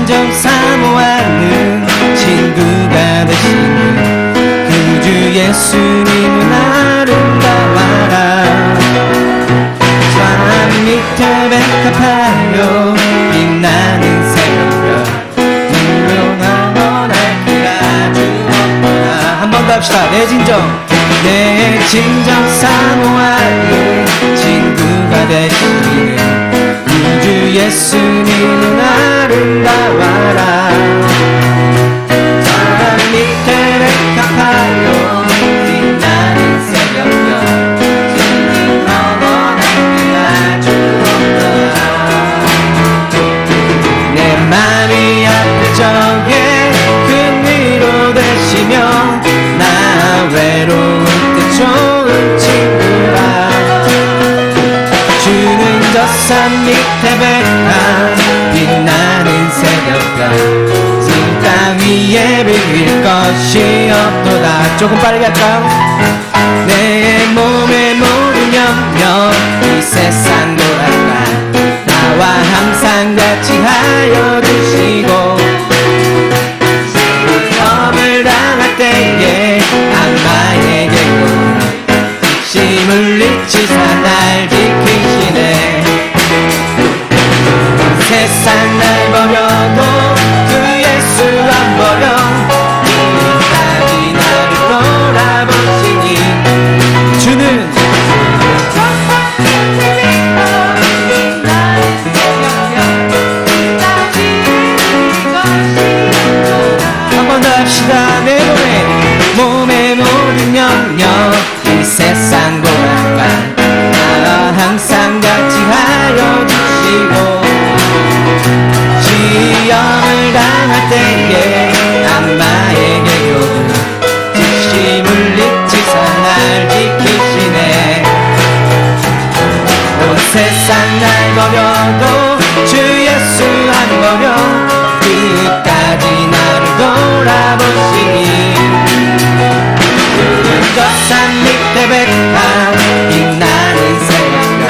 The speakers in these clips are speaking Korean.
진정 사모하는 친구가 되시는 구주 예수님은 아름다워라. 산 밑에 백합하여 빛나는 새벽별 유명한 날기가 주었구나. 한 번 더 합시다. 내 진정 사모하는 친구가 되시는 구주 예수님은 아름다워라. 산 밑에 백합하여 빛나는 새벽별 진정 영원한 주었구나. 내 맘이 아플 적에 큰 위로 되시며 나 외로울 때 좋은 친구라. 주는 저 산 밑에 백합 빛나는 새벽별 진 땅 위에 비길 것이 없도다. 조금 빠르게 할까요? 내 몸의 모든 염려 이 세상 돌아가 나와 항상 같이 하여 주시고 시험을 당할 때에 악마에게로 힘을 잊히사 날 지키시네. 세상 날 버려도 그 예수 안 버려 끝까지 나를 돌아보시니 주는 한 번 더 합시다. 내 몸에 모든 영역 이 세상 돌아가 나와 항상 같이 하여 주시고 시험을 당할 때에 악마에게 욕심을 잊히사 날 지키시네. 온 세상 날 버려도 주 예수 안 버려 끝까지 나를 돌아보시니 저 산 밑에 백합 빛나는 새벽별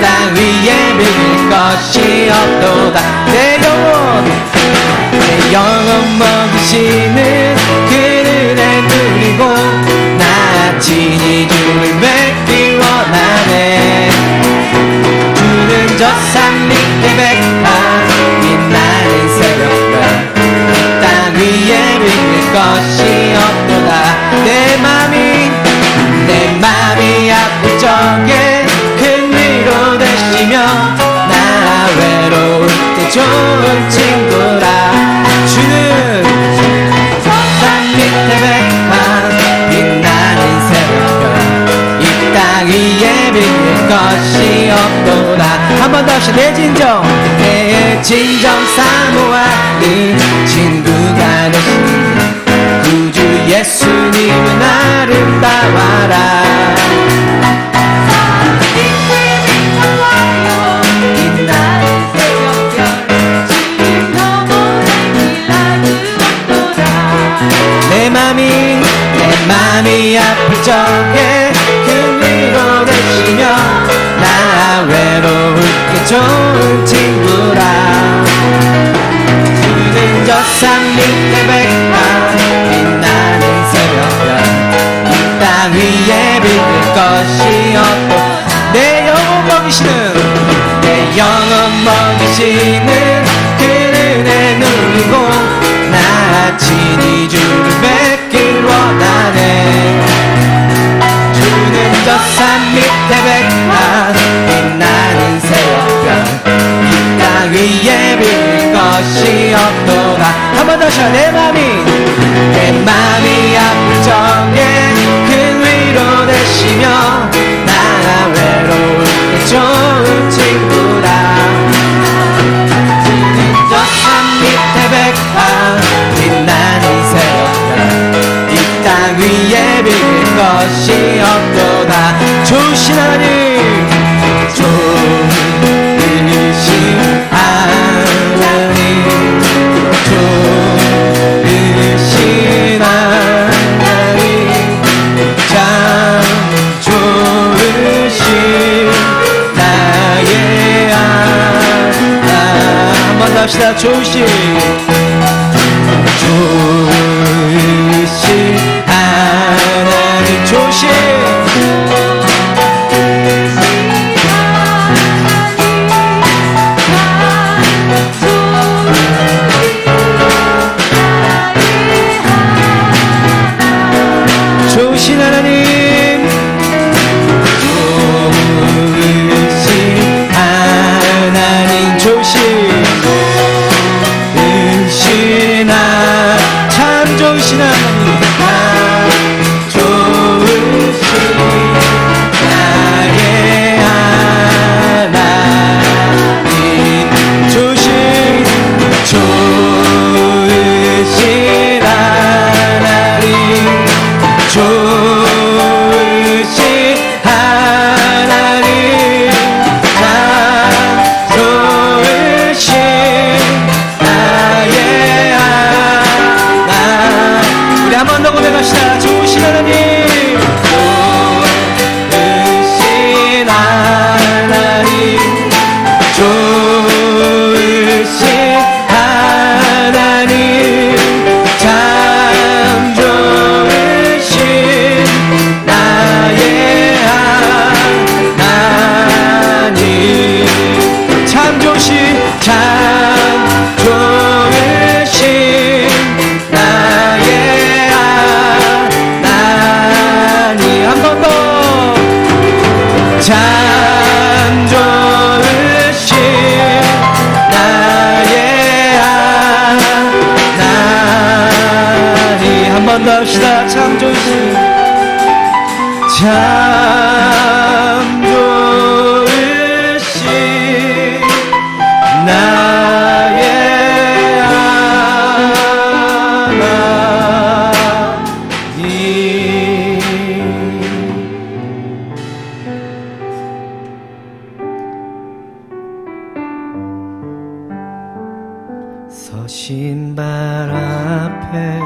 땅 위에 빌릴 것이 없도다. 내 영혼 먹이시는 그 은혜 누리고 나 친히 주를 뵙길 원하네. 주는 저 산 밑에 백합 빛나는 새벽별 땅 위에 빌릴 것이 없도다. 내 맘이 아플 적에 큰 위로 되시며 나 외로울 때 좋은 친구라. 주는 산 밑에 백합 빛나는 새벽별 이 땅 위에 빌릴 것이 없도다. 한 번 더 합시다. 내 진정 사모하는 친구가 되시는 구주 예수님은 아름다워라. 빛나는 새벽별 지금 영원한 길 주었도다. 내 맘이 아플 적에 큰 위로 되시며 나 외로울 때 좋은 친구라. 주는 저 산 밑에 백합 빛나는 새벽별 이 땅 위에 빌릴 것이 없고 내 영혼 먹이시는 그 은혜 누리고 나 친히 주를 뵙길 원하네. 주는 저 산 밑에 백합 빛나는 새벽별 이 땅 위에 빌릴 것이 없도다. 한 번 더 쉬어. 내 맘이 아플 적에 큰 위로 되시며 나 외로울 때 좋은 친구라. 주는 저 산 밑에 백합 빛나는 새벽별 이 땅 위에 빌릴 것이 없도다. 좋으신 하나님 좋으신 하나님 좋으신 하나님 참 좋으신 나의 한 번 더 합시다. 좋으신 하나님, 좋으신 좋으신 하나님, 좋으신 하나님, 좋으신 참 좋으신 하나님, 좋으신 나의 하나님, 좋으신 하나님, 좋으신 하나님, 참 좋으신 나의 하나. 우리 한 번 더 고백합시다. 좋으신 하나님, 좋으신 하나님, 좋으신 하나님, 참 좋으신 나의 하나님, 참 좋으신 나의 하나님. 한 번 더. 참 좋으신 나의 하나님. 한 번 더 합시다. 참 좋으신, 참 좋으신 나의 하나님. 서신 발 앞에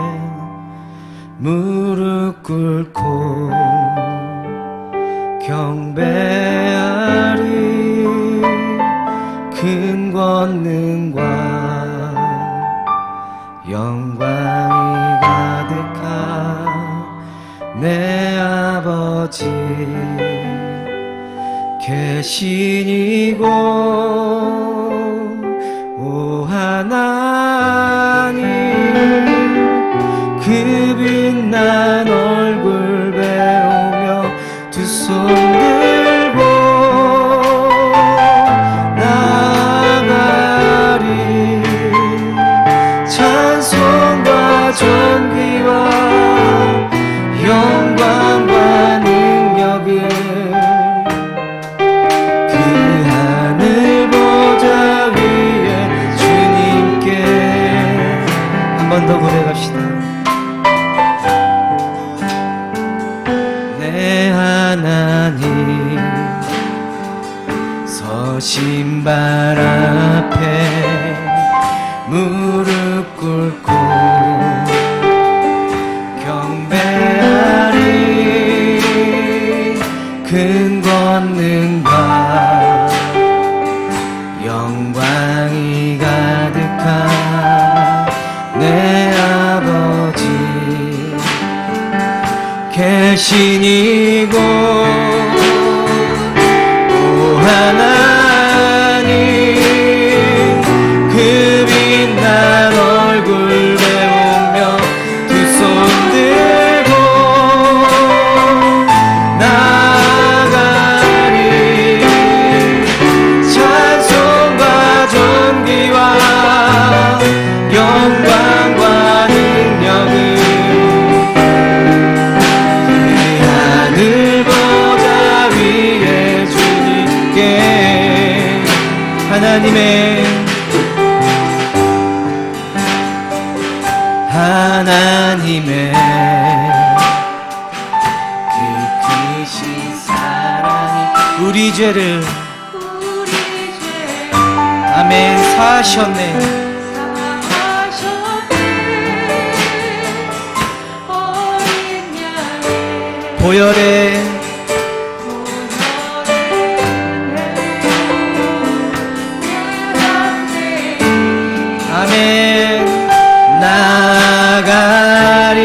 무릎 꿇고 경배하리. 큰 권능과 영광이 가득한 내 아버지 계신 이곳, 오 하나님, 그 빛난 얼굴 배우며 두 손 들고 나아가리. 찬송과 존귀와 영광과 능력을 그 하늘 보좌 위에 주님께. 한 번 더 고백합시다. 내 하나님, 서신 발 앞에 무릎 꿇고 경배하리. 큰 권능과 영광이 가득한 내 아버지 계신 이곳, 오 하나님, 그 빛난 얼굴 배우며 두 손 들고 나아가리. 찬송과 존귀와 영광과 능력을 하늘 보좌 위에 주님께. 하나님의 그 크신 사랑이 우리 죄를 아멘 사하셨네. 보혈의 아멘. 나가리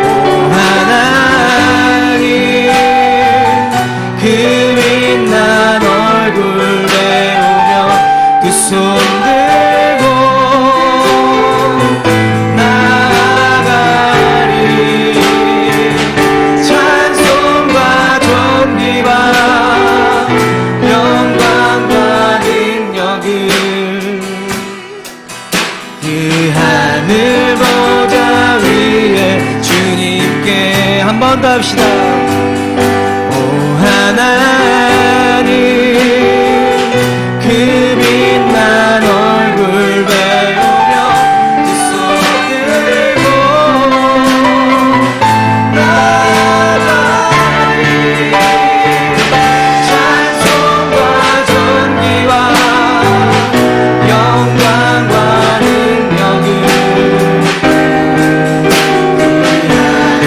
오 하나님 그 빛난 얼굴 배우며 두 손 들고 나가리 찬송과 존귀와 영광과 능력을 그 하늘 보좌 위에 주님께 한 번 더 합시다. 오 하나님 그 빛난 얼굴 배우며 두 손 들고 나가리 찬송과 존귀와 영광과 능력을 그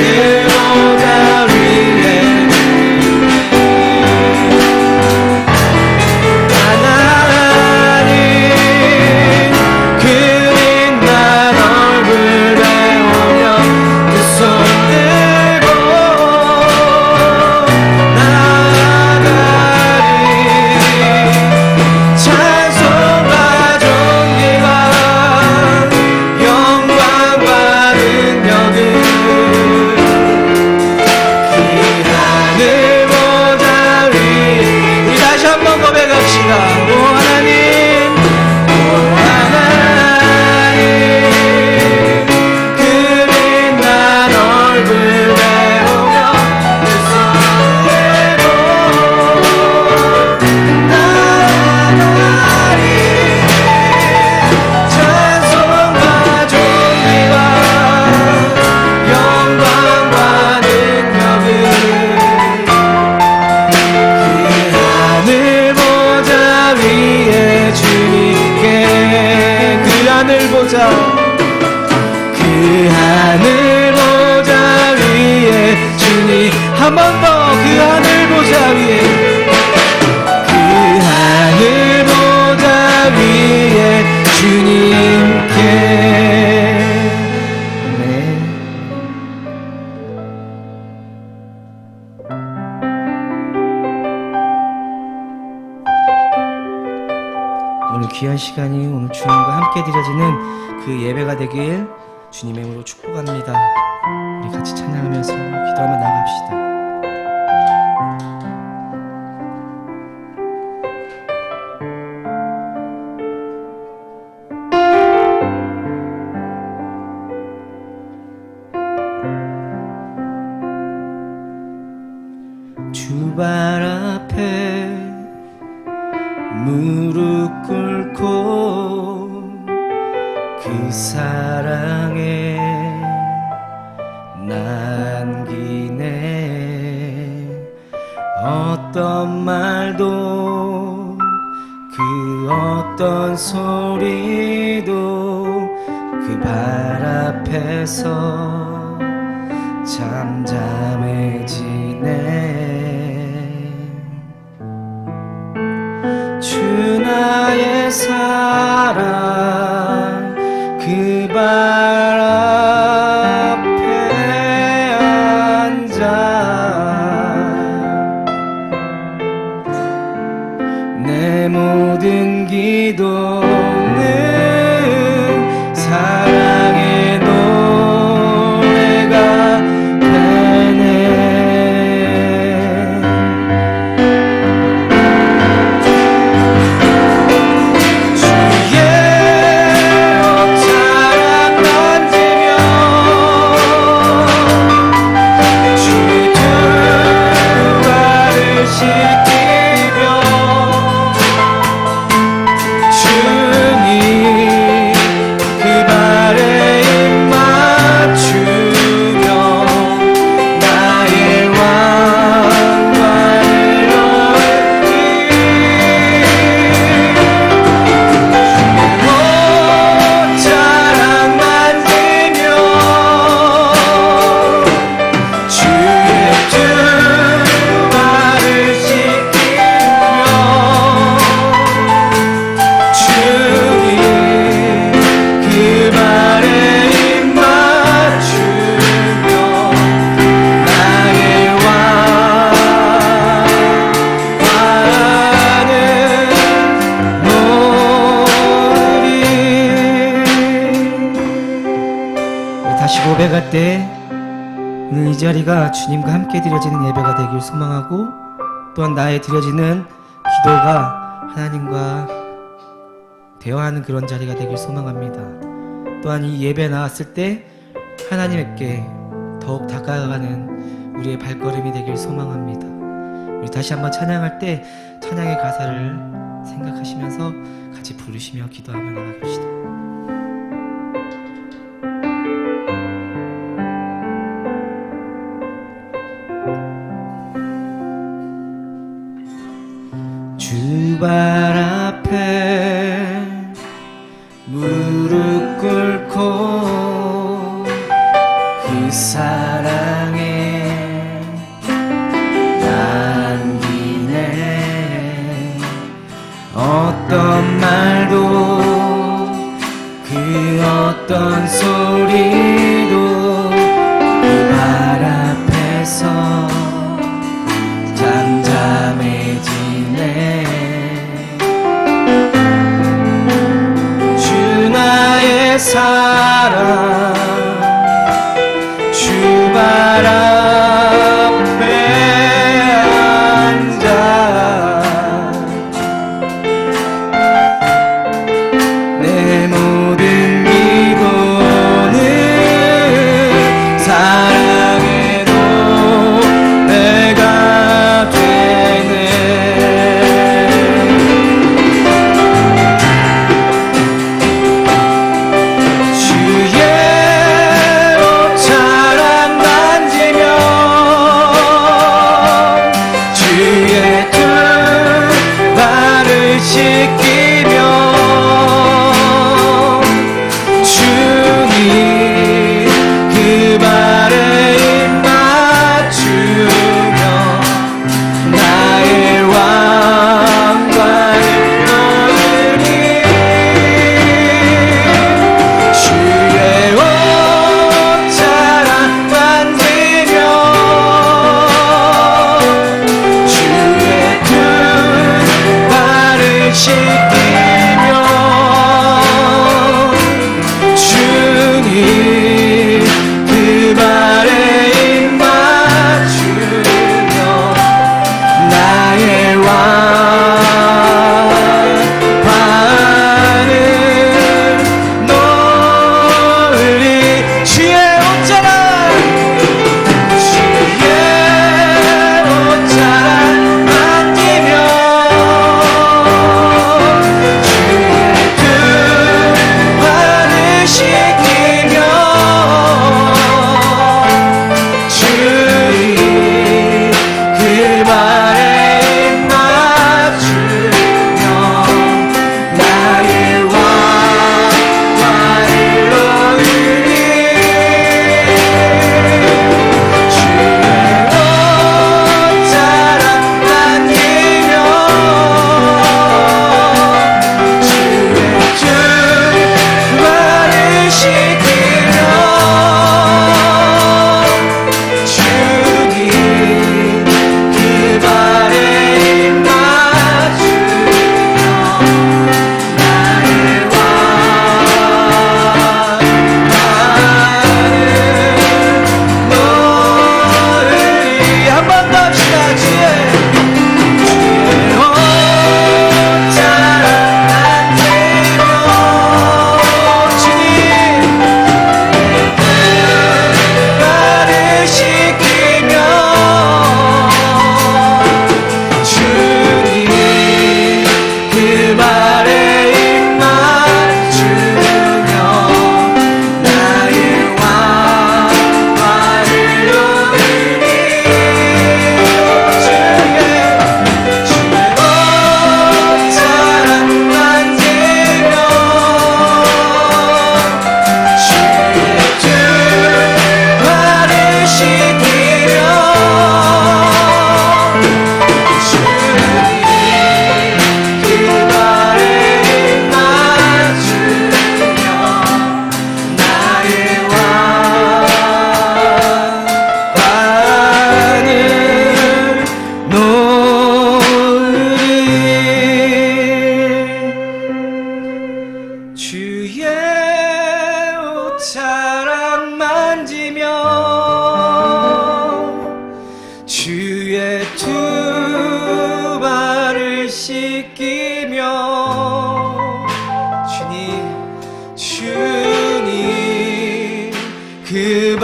보좌 위에 하나님 그 빛난 얼굴 배우며 두 손 들고 나가리 찬송과 존귀와 영광과 능력을 그 하늘 보좌 위에 우리 다시 한번 고백합시다. 오 하나님 오 하나님 그 빛난 얼굴 배우며 두 손 들고 나가리 찬송과 존귀와 영광과 능력을 그 하늘 보좌 위에 주님께 그 하늘 보좌 그 하늘 보좌 위에 주님 한 번 더 그 하늘 보좌 위에 그 하늘 보좌 위에 주님께 네. 오늘 귀한 시간이 오늘 주님과 함께 드려지는 그 예배가 되길 주님의 이름으로 축복합니다. 우리 같이 찬양하면서 기도하며 나갑시다. 주발 앞에 무릎 꿇고 그 사랑에 남기네 어떤 말도 그 어떤 소리도 그 발 앞에서 잠잠해지네 주 나의 사랑 그 발 앞에 앉아 내 모든 기도는 사랑의 노래가 되네 주의 예배갈 때 오늘 이 자리가 주님과 함께 드려지는 예배가 되길 소망하고, 또한 나의 드려지는 기도가 하나님과 대화하는 그런 자리가 되길 소망합니다. 또한 이 예배 나왔을 때 하나님께 더욱 다가가는 우리의 발걸음이 되길 소망합니다. 우리 다시 한번 찬양할 때 찬양의 가사를 생각하시면서 같이 부르시며 기도하며 나아갑시다. 주발 앞에 무릎 꿇고 그 사랑에 남기네. 어떤 말도 그 어떤 소리도 그 발 앞에서 잠잠해지네. 주 나의 사랑 주발 앞에 앉아 내 모든 기도는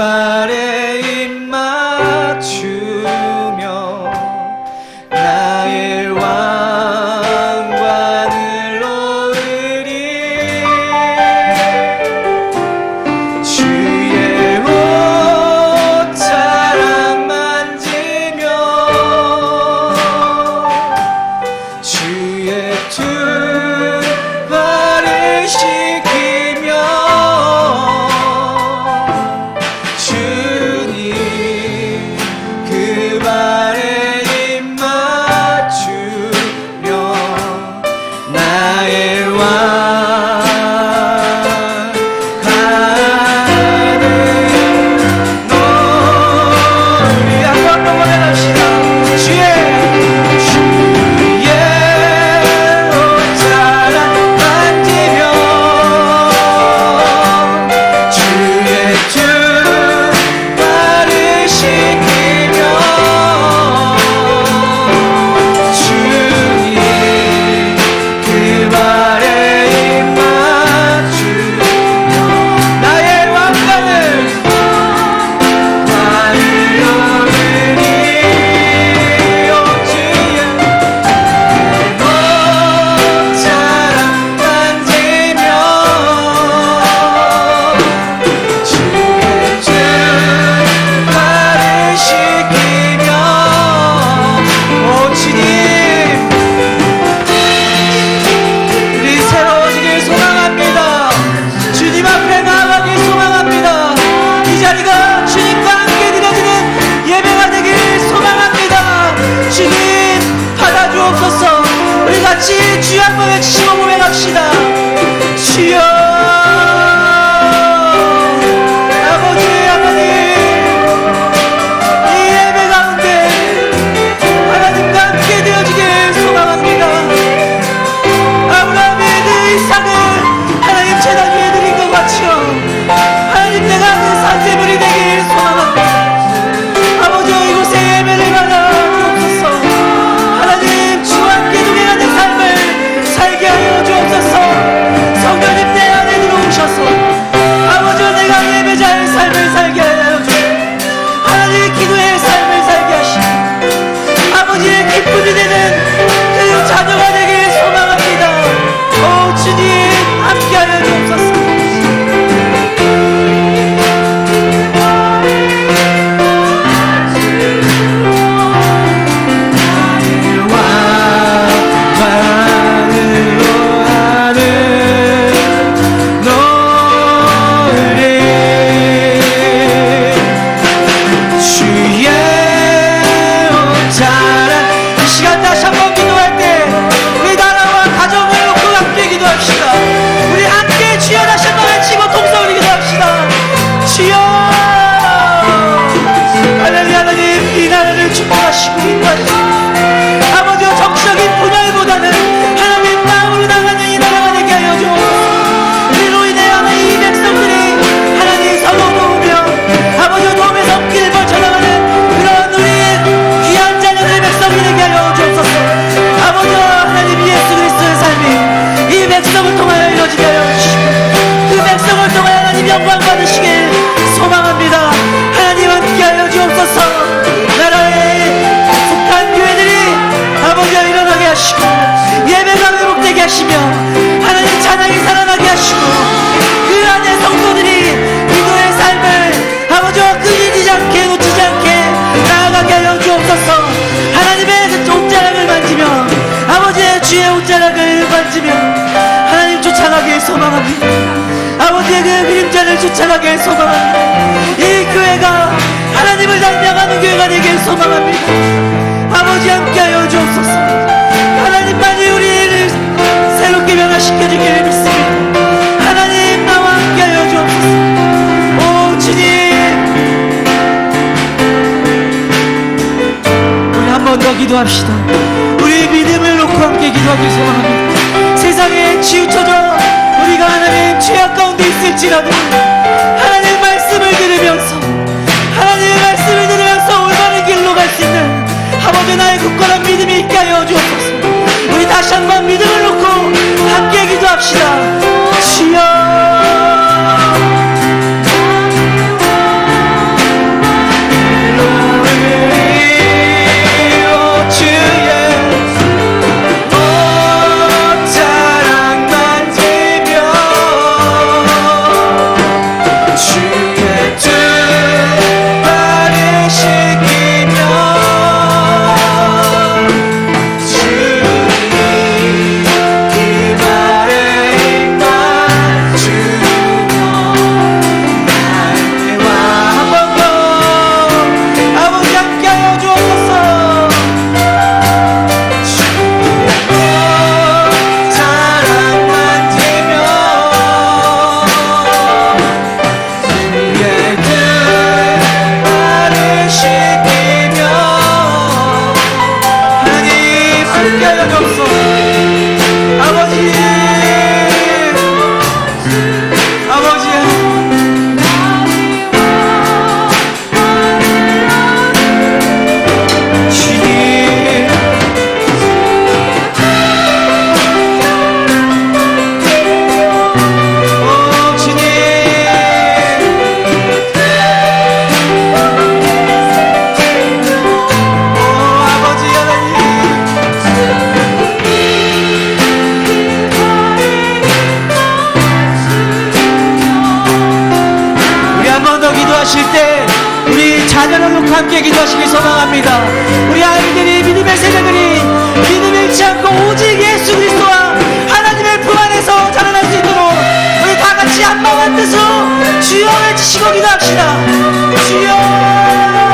발에 입 맞추며 나의 왕관을 놓으리. 주의 옷자락 만지며 주의 두 발을 씻기며 주님 그 발에 입 맞추며 나의 왕관을 놓으리. 한번 더 고백합시다. 주의 옷자락 만지며 주의 두 발을 씻기며 주님 그 발에 입 맞추며 나의 왕관을 놓으리. 오 주의 옷자락 만지며 주의 두 발을 씻기며 오 주님 우리 새로워지길 소망합니다. 주님 앞에 나아가길 소망합니다. 이 자리가 주님과 함께 드려지는 예배가 되길 소망합니다. 주님 받아주옵소서. 우리 같이 주여 한번 외치시고 고백합시다. 주여 아버지 하나님 이 예배 가운데 하나님과 함께 되어지길 소망합니다. 아브라함의 그 이삭을 하나님 제단 위에 드린 것 같이요 하나님 내가 그 산재물이 되길 소망합니다. 아버지 이곳에 예배를 받아 주옵소서. 하나님 주와 함께 동행하는 삶을 살게 하여 주옵소서. 성령님 내 안에 들어오셔서 아버지 내가 예배자의 삶을 살게 하여 주옵소서. 하나님 기도의 삶을 살게 하시고 아버지의 기쁨이 되는 그 자녀가 되길 소망합니다. 오 주님 함께하여 주옵소서. 왕관으로 하늘 놓으리. 주의 옷자락 이 시간 다시 한번 기도할 때 우리 나라와 가정을 놓고 함께 기도합시다. 우리 함께 주여 다시 한번 외치고 동성으로 기도합시다. 주여 하나님 이 나라를 축복하시고 인도하시고 아버지와 정치적인 분열보다는 하나님 마음으로 나가는 이 나라가 되게 하여 주옵소서. 우리로 인해 하나님 이 백성들이 하나님 서로 도우며 아버지와 도움에서 길을 벌쳐나가는 그런 우리 귀한 자녀들의 백성이 되게 하여 주옵소서. 아버지와 하나님 예수 그리스도의 삶이 이 백성을 통하여 이루어지게 하여 주시고 그 백성을 통하여 하나님 영광 받으시길 소망합니다. 하나님 함께 하여 주옵소서. 나라에 속한 교회들이 아버지와 일어나게 하시고 예배가 회복되게 하시며 하나님 찬양이 살아나게 하시고 그 안에 성도들이 기도의 삶을 아버지와 끊이지 않게 놓치지 않게 나아가게 하여 주옵소서. 하나님의 그 옷자락을 만지며 아버지의 주의 옷자락을 만지며 하나님 쫓아가길 소망합니다. 아버지의 그 그림자를 쫓아가길 소망합니다. 이 교회가 하나님을 닮아가는 교회가 되길 소망합니다. 아버지 함께하여 주옵소서. 하나님만이 우리를 새롭게 변화시켜주기를 믿습니다. 하나님 나와 함께하여 주옵소서. 오 주님 우리 한 번 더 기도합시다. 우리 믿음을 놓고 함께 기도하길 소망합니다. 세상에 치우쳐져 우리가 하나님 죄악 가운데 있을지라도 하나님의 말씀을 들으면서 하나님의 말씀을 들으면서 올바른 길로 갈 수 있는 아버지 나의 굳건한 믿음이 있게 하여 주옵소서. 우리 다시 한번 믿음을 놓고 함께 기도합시다. 주여 오실 때 우리 자녀를 놓고 함께 기도하시길 소망합니다. 우리 아이들이 믿음의 세대들이 믿음을 잃지 않고 오직 예수 그리스도와 하나님의 품 안에서 자라날 수 있도록 우리 다 같이 한마음 한뜻으로 주여 외치시고 기도합시다. 주여.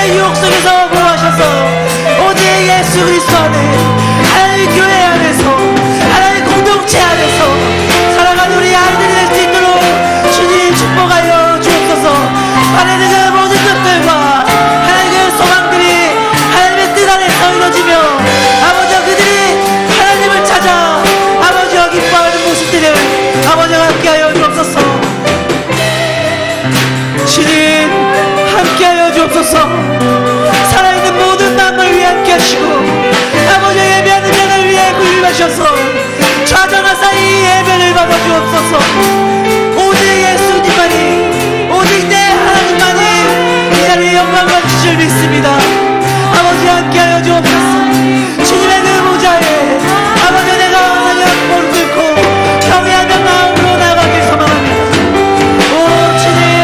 유혹 속에서 보호하셔서 오직 예수 그리스도 안에 하나님의 교회 안에서 하나님의 공동체 안에서 살아가는 우리 아이들이 될 수 있도록 주님 축복하여 주옵소서. 하나님의 그 모든 것들과 하나님의 소망들이 하나님의 뜻 안에서 이루어지며 아버지와 그들이 하나님을 찾아 아버지와 기뻐하는 모습들을 아버지와 함께하여 주옵소서. 주님 함께하여 주옵소서. 살아있는 모든 마음을 위해 함께 하시고 아버지의 예배하는 자를 위해 구입하셔서 좌정하사 이 예배를 받아 주옵소서. 오직 예수님만이 오직 내 하나님만이 이 자리에 영광과 주실 믿습니다. 아버지 함께하여 주옵소서. 주님의 그 보좌에 아버지 내가 하나님 무릎 꿇고 경외하며 마음으로 나가길 소망합니다. 오 주님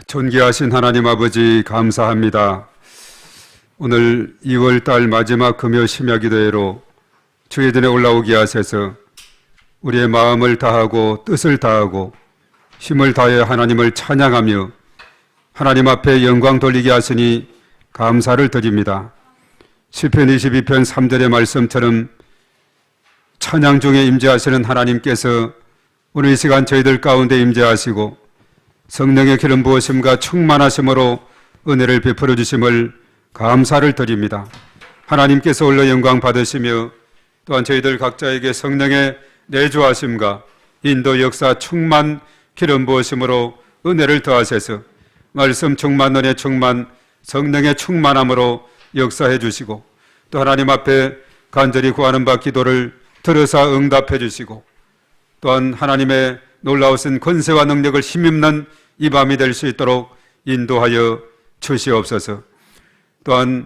존귀하신 하나님 아버지 감사합니다. 오늘 2월달 마지막 금요 심야기도회로 주의 전에 올라오게 하셔서 우리의 마음을 다하고 뜻을 다하고 힘을 다해 하나님을 찬양하며 하나님 앞에 영광 돌리게 하시니 감사를 드립니다. 시편 22편 3절의 말씀처럼 찬양 중에 임재하시는 하나님께서 오늘 이 시간 저희들 가운데 임재하시고 성령의 기름 부으심과 충만하심으로 은혜를 베풀어 주심을 감사를 드립니다. 하나님께서 홀로 영광 받으시며 또한 저희들 각자에게 성령의 내주하심과 인도 역사 충만 기름 부으심으로 은혜를 더하셔서 말씀 충만 은혜 충만 성령의 충만함으로 역사해 주시고 또 하나님 앞에 간절히 구하는 바 기도를 들으사 응답해 주시고 또한 하나님의 놀라우신 권세와 능력을 힘입는 이 밤이 될 수 있도록 인도하여 주시옵소서. 또한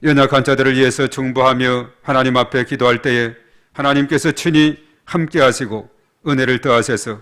연약한 자들을 위해서 중보하며 하나님 앞에 기도할 때에 하나님께서 친히 함께 하시고 은혜를 더하셔서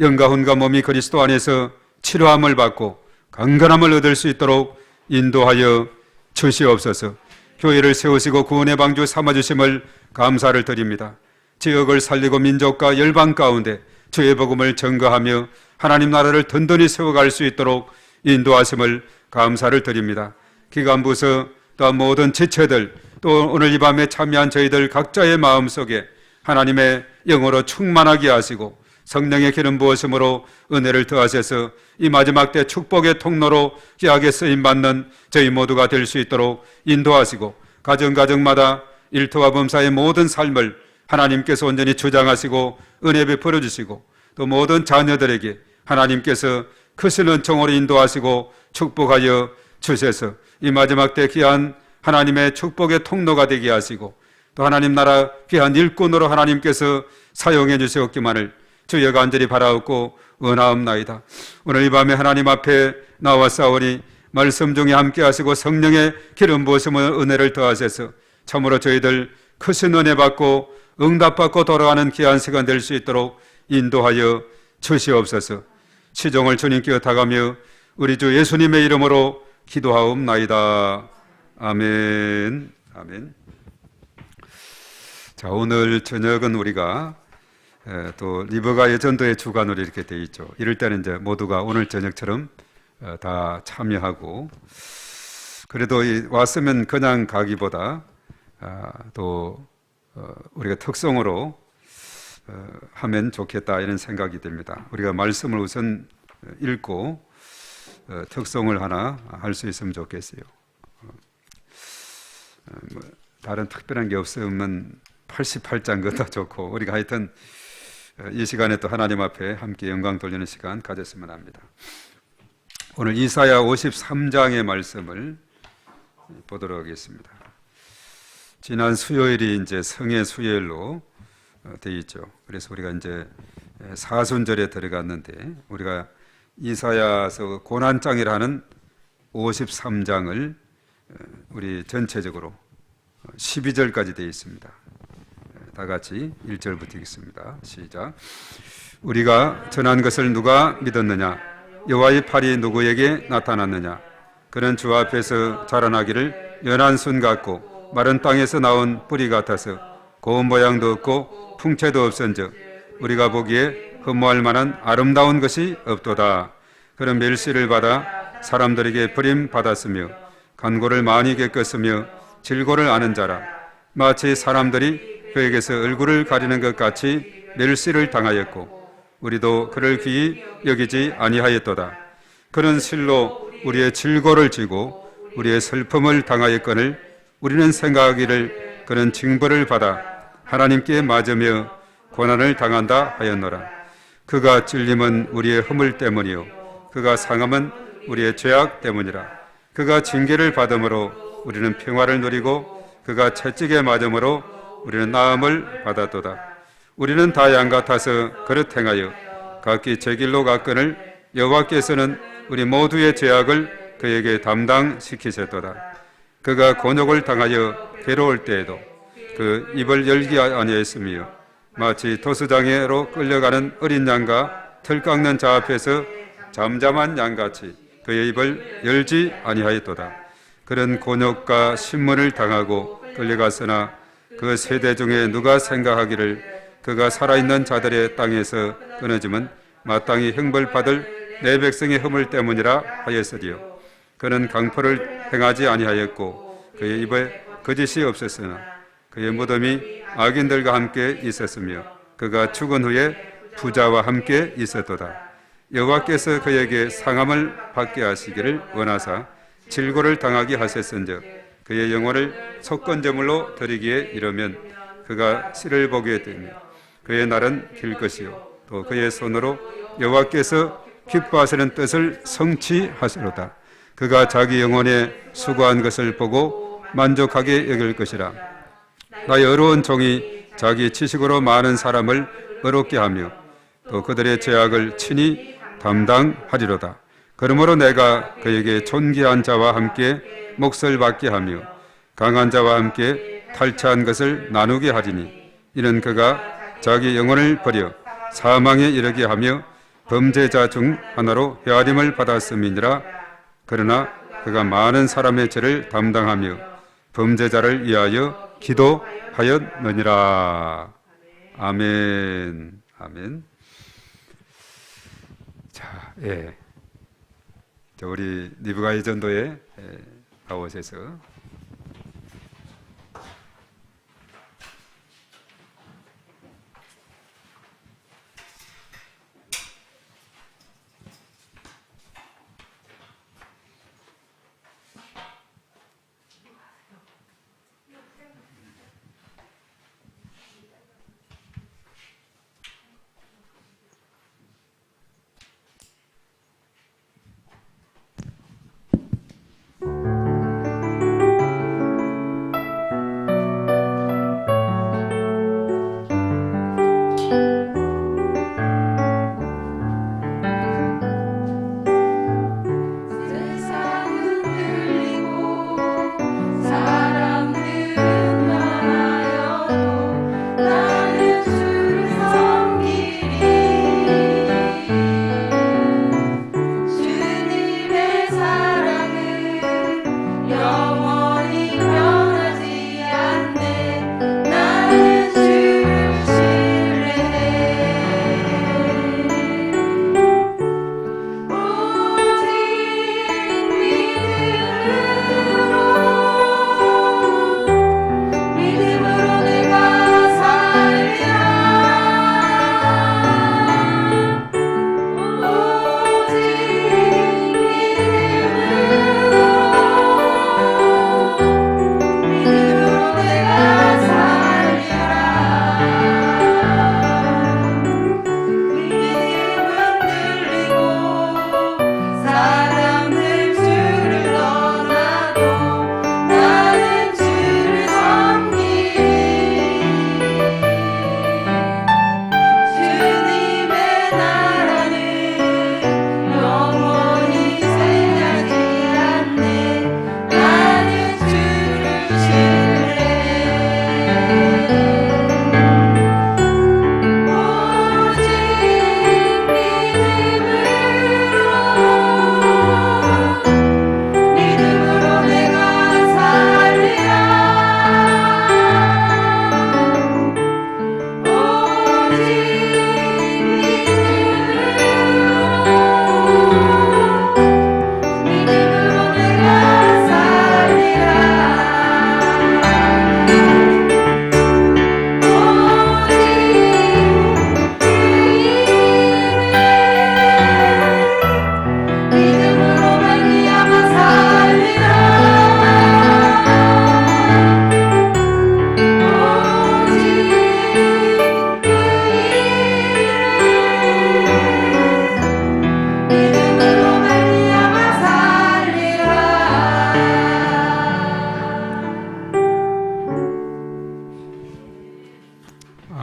영과 혼과 몸이 그리스도 안에서 치료함을 받고 강건함을 얻을 수 있도록 인도하여 주시옵소서. 교회를 세우시고 구원의 방주 삼아주심을 감사를 드립니다. 지역을 살리고 민족과 열방 가운데 주의 복음을 전거하며 하나님 나라를 든든히 세워갈 수 있도록 인도하심을 감사를 드립니다. 기관부서 또 모든 지체들 또 오늘 이 밤에 참여한 저희들 각자의 마음속에 하나님의 영으로 충만하게 하시고 성령의 기름 부으심으로 은혜를 더하셔서 이 마지막 때 축복의 통로로 귀하게 쓰임받는 저희 모두가 될 수 있도록 인도하시고 가정가정마다 일터와 범사의 모든 삶을 하나님께서 온전히 주장하시고 은혜 베풀어 주시고 또 모든 자녀들에게 하나님께서 크신 은총으로 인도하시고 축복하여 주셔서 이 마지막 때 귀한 하나님의 축복의 통로가 되게 하시고 또 하나님 나라 귀한 일꾼으로 하나님께서 사용해 주시옵기만을 주여 간절히 바라옵고 원하옵나이다. 오늘 이 밤에 하나님 앞에 나와 싸우니 말씀 중에 함께 하시고 성령의 기름 부으심의 은혜를 더하셔서 참으로 저희들 크신 은혜 받고 응답받고 돌아가는 귀한 시간 될 수 있도록 인도하여 주시옵소서. 시종을 주님께 다가며 우리 주 예수님의 이름으로 기도하옵나이다. 아멘. 아멘. 자, 오늘 저녁은 우리가 또 리브가의 전도의 주간으로 이렇게 돼 있죠. 이럴 때는 이제 모두가 오늘 저녁처럼 다 참여하고, 그래도 왔으면 그냥 가기보다 또 우리가 특성으로 하면 좋겠다 이런 생각이 듭니다. 우리가 말씀을 우선 읽고 특성을 하나 할 수 있으면 좋겠어요. 다른 특별한 게 없으면 88장 것도 좋고, 우리가 하여튼 이 시간에 또 하나님 앞에 함께 영광 돌리는 시간 가졌으면 합니다. 오늘 이사야 53장의 말씀을 보도록 하겠습니다. 지난 수요일이 이제 성의 수요일로 되어 있죠. 그래서 우리가 이제 사순절에 들어갔는데, 우리가 이사야서 고난장이라는 53장을 우리 전체적으로 12절까지 되어 있습니다. 다 같이 1절부터 읽겠습니다. 시작. 우리가 전한 것을 누가 믿었느냐? 여호와의 팔이 누구에게 나타났느냐? 그는 주 앞에서 자라나기를 연한 순 같고 마른 땅에서 나온 뿌리 같아서 고운 모양도 없고 풍채도 없은즉 우리가 보기에 흠모할 만한 아름다운 것이 없도다. 그는 멸시를 받아 사람들에게 버림받았으며 간고를 많이 겪었으며 질고를 아는 자라. 마치 사람들이 그에게서 얼굴을 가리는 것 같이 멸시를 당하였고 우리도 그를 귀히 여기지 아니하였도다. 그는 실로 우리의 질고를 지고 우리의 슬픔을 당하였거늘 우리는 생각하기를 그는 징벌을 받아 하나님께 맞으며 고난을 당한다 하였노라. 그가 찔림은 우리의 허물 때문이요 그가 상함은 우리의 죄악 때문이라. 그가 징계를 받음으로 우리는 평화를 누리고 그가 채찍에 맞음으로 우리는 나음을 받았도다. 우리는 다 양 같아서 그릇 행하여 각기 제 길로 갔거늘 여호와께서는 우리 모두의 죄악을 그에게 담당시키셨도다. 그가 곤욕을 당하여 괴로울 때에도 그 입을 열지 아니하였으며 마치 도수장애로 끌려가는 어린 양과 털 깎는 자 앞에서 잠잠한 양같이 그의 입을 열지 아니하였도다. 그런 곤욕과 신문을 당하고 끌려갔으나 그 세대 중에 누가 생각하기를 그가 살아있는 자들의 땅에서 끊어짐은 마땅히 형벌받을 내 백성의 허물 때문이라 하였으리요. 그는 강포를 행하지 아니하였고 그의 입에 거짓이 없었으나 그의 무덤이 악인들과 함께 있었으며 그가 죽은 후에 부자와 함께 있었도다. 여호와께서 그에게 상함을 받게 하시기를 원하사 질고를 당하게 하셨은즉 그의 영혼을 속건제물로 드리기에 이르면 그가 씨를 보게 되며 그의 날은 길 것이요 또 그의 손으로 여호와께서 기뻐하시는 뜻을 성취하시로다. 그가 자기 영혼에 수고한 것을 보고 만족하게 여길 것이라. 나의 어려운 종이 자기 지식으로 많은 사람을 어렵게 하며 또 그들의 죄악을 친히 담당하리로다. 그러므로 내가 그에게 존귀한 자와 함께 몫을 받게 하며 강한 자와 함께 탈취한 것을 나누게 하리니 이는 그가 자기 영혼을 버려 사망에 이르게 하며 범죄자 중 하나로 헤아림을 받았음이니라. 그러나 그가 많은 사람의 죄를 담당하며 범죄자를 위하여 기도하였느니라. 아멘. 아멘. 자, 예. 우리 리브가의 전도에 나오셔서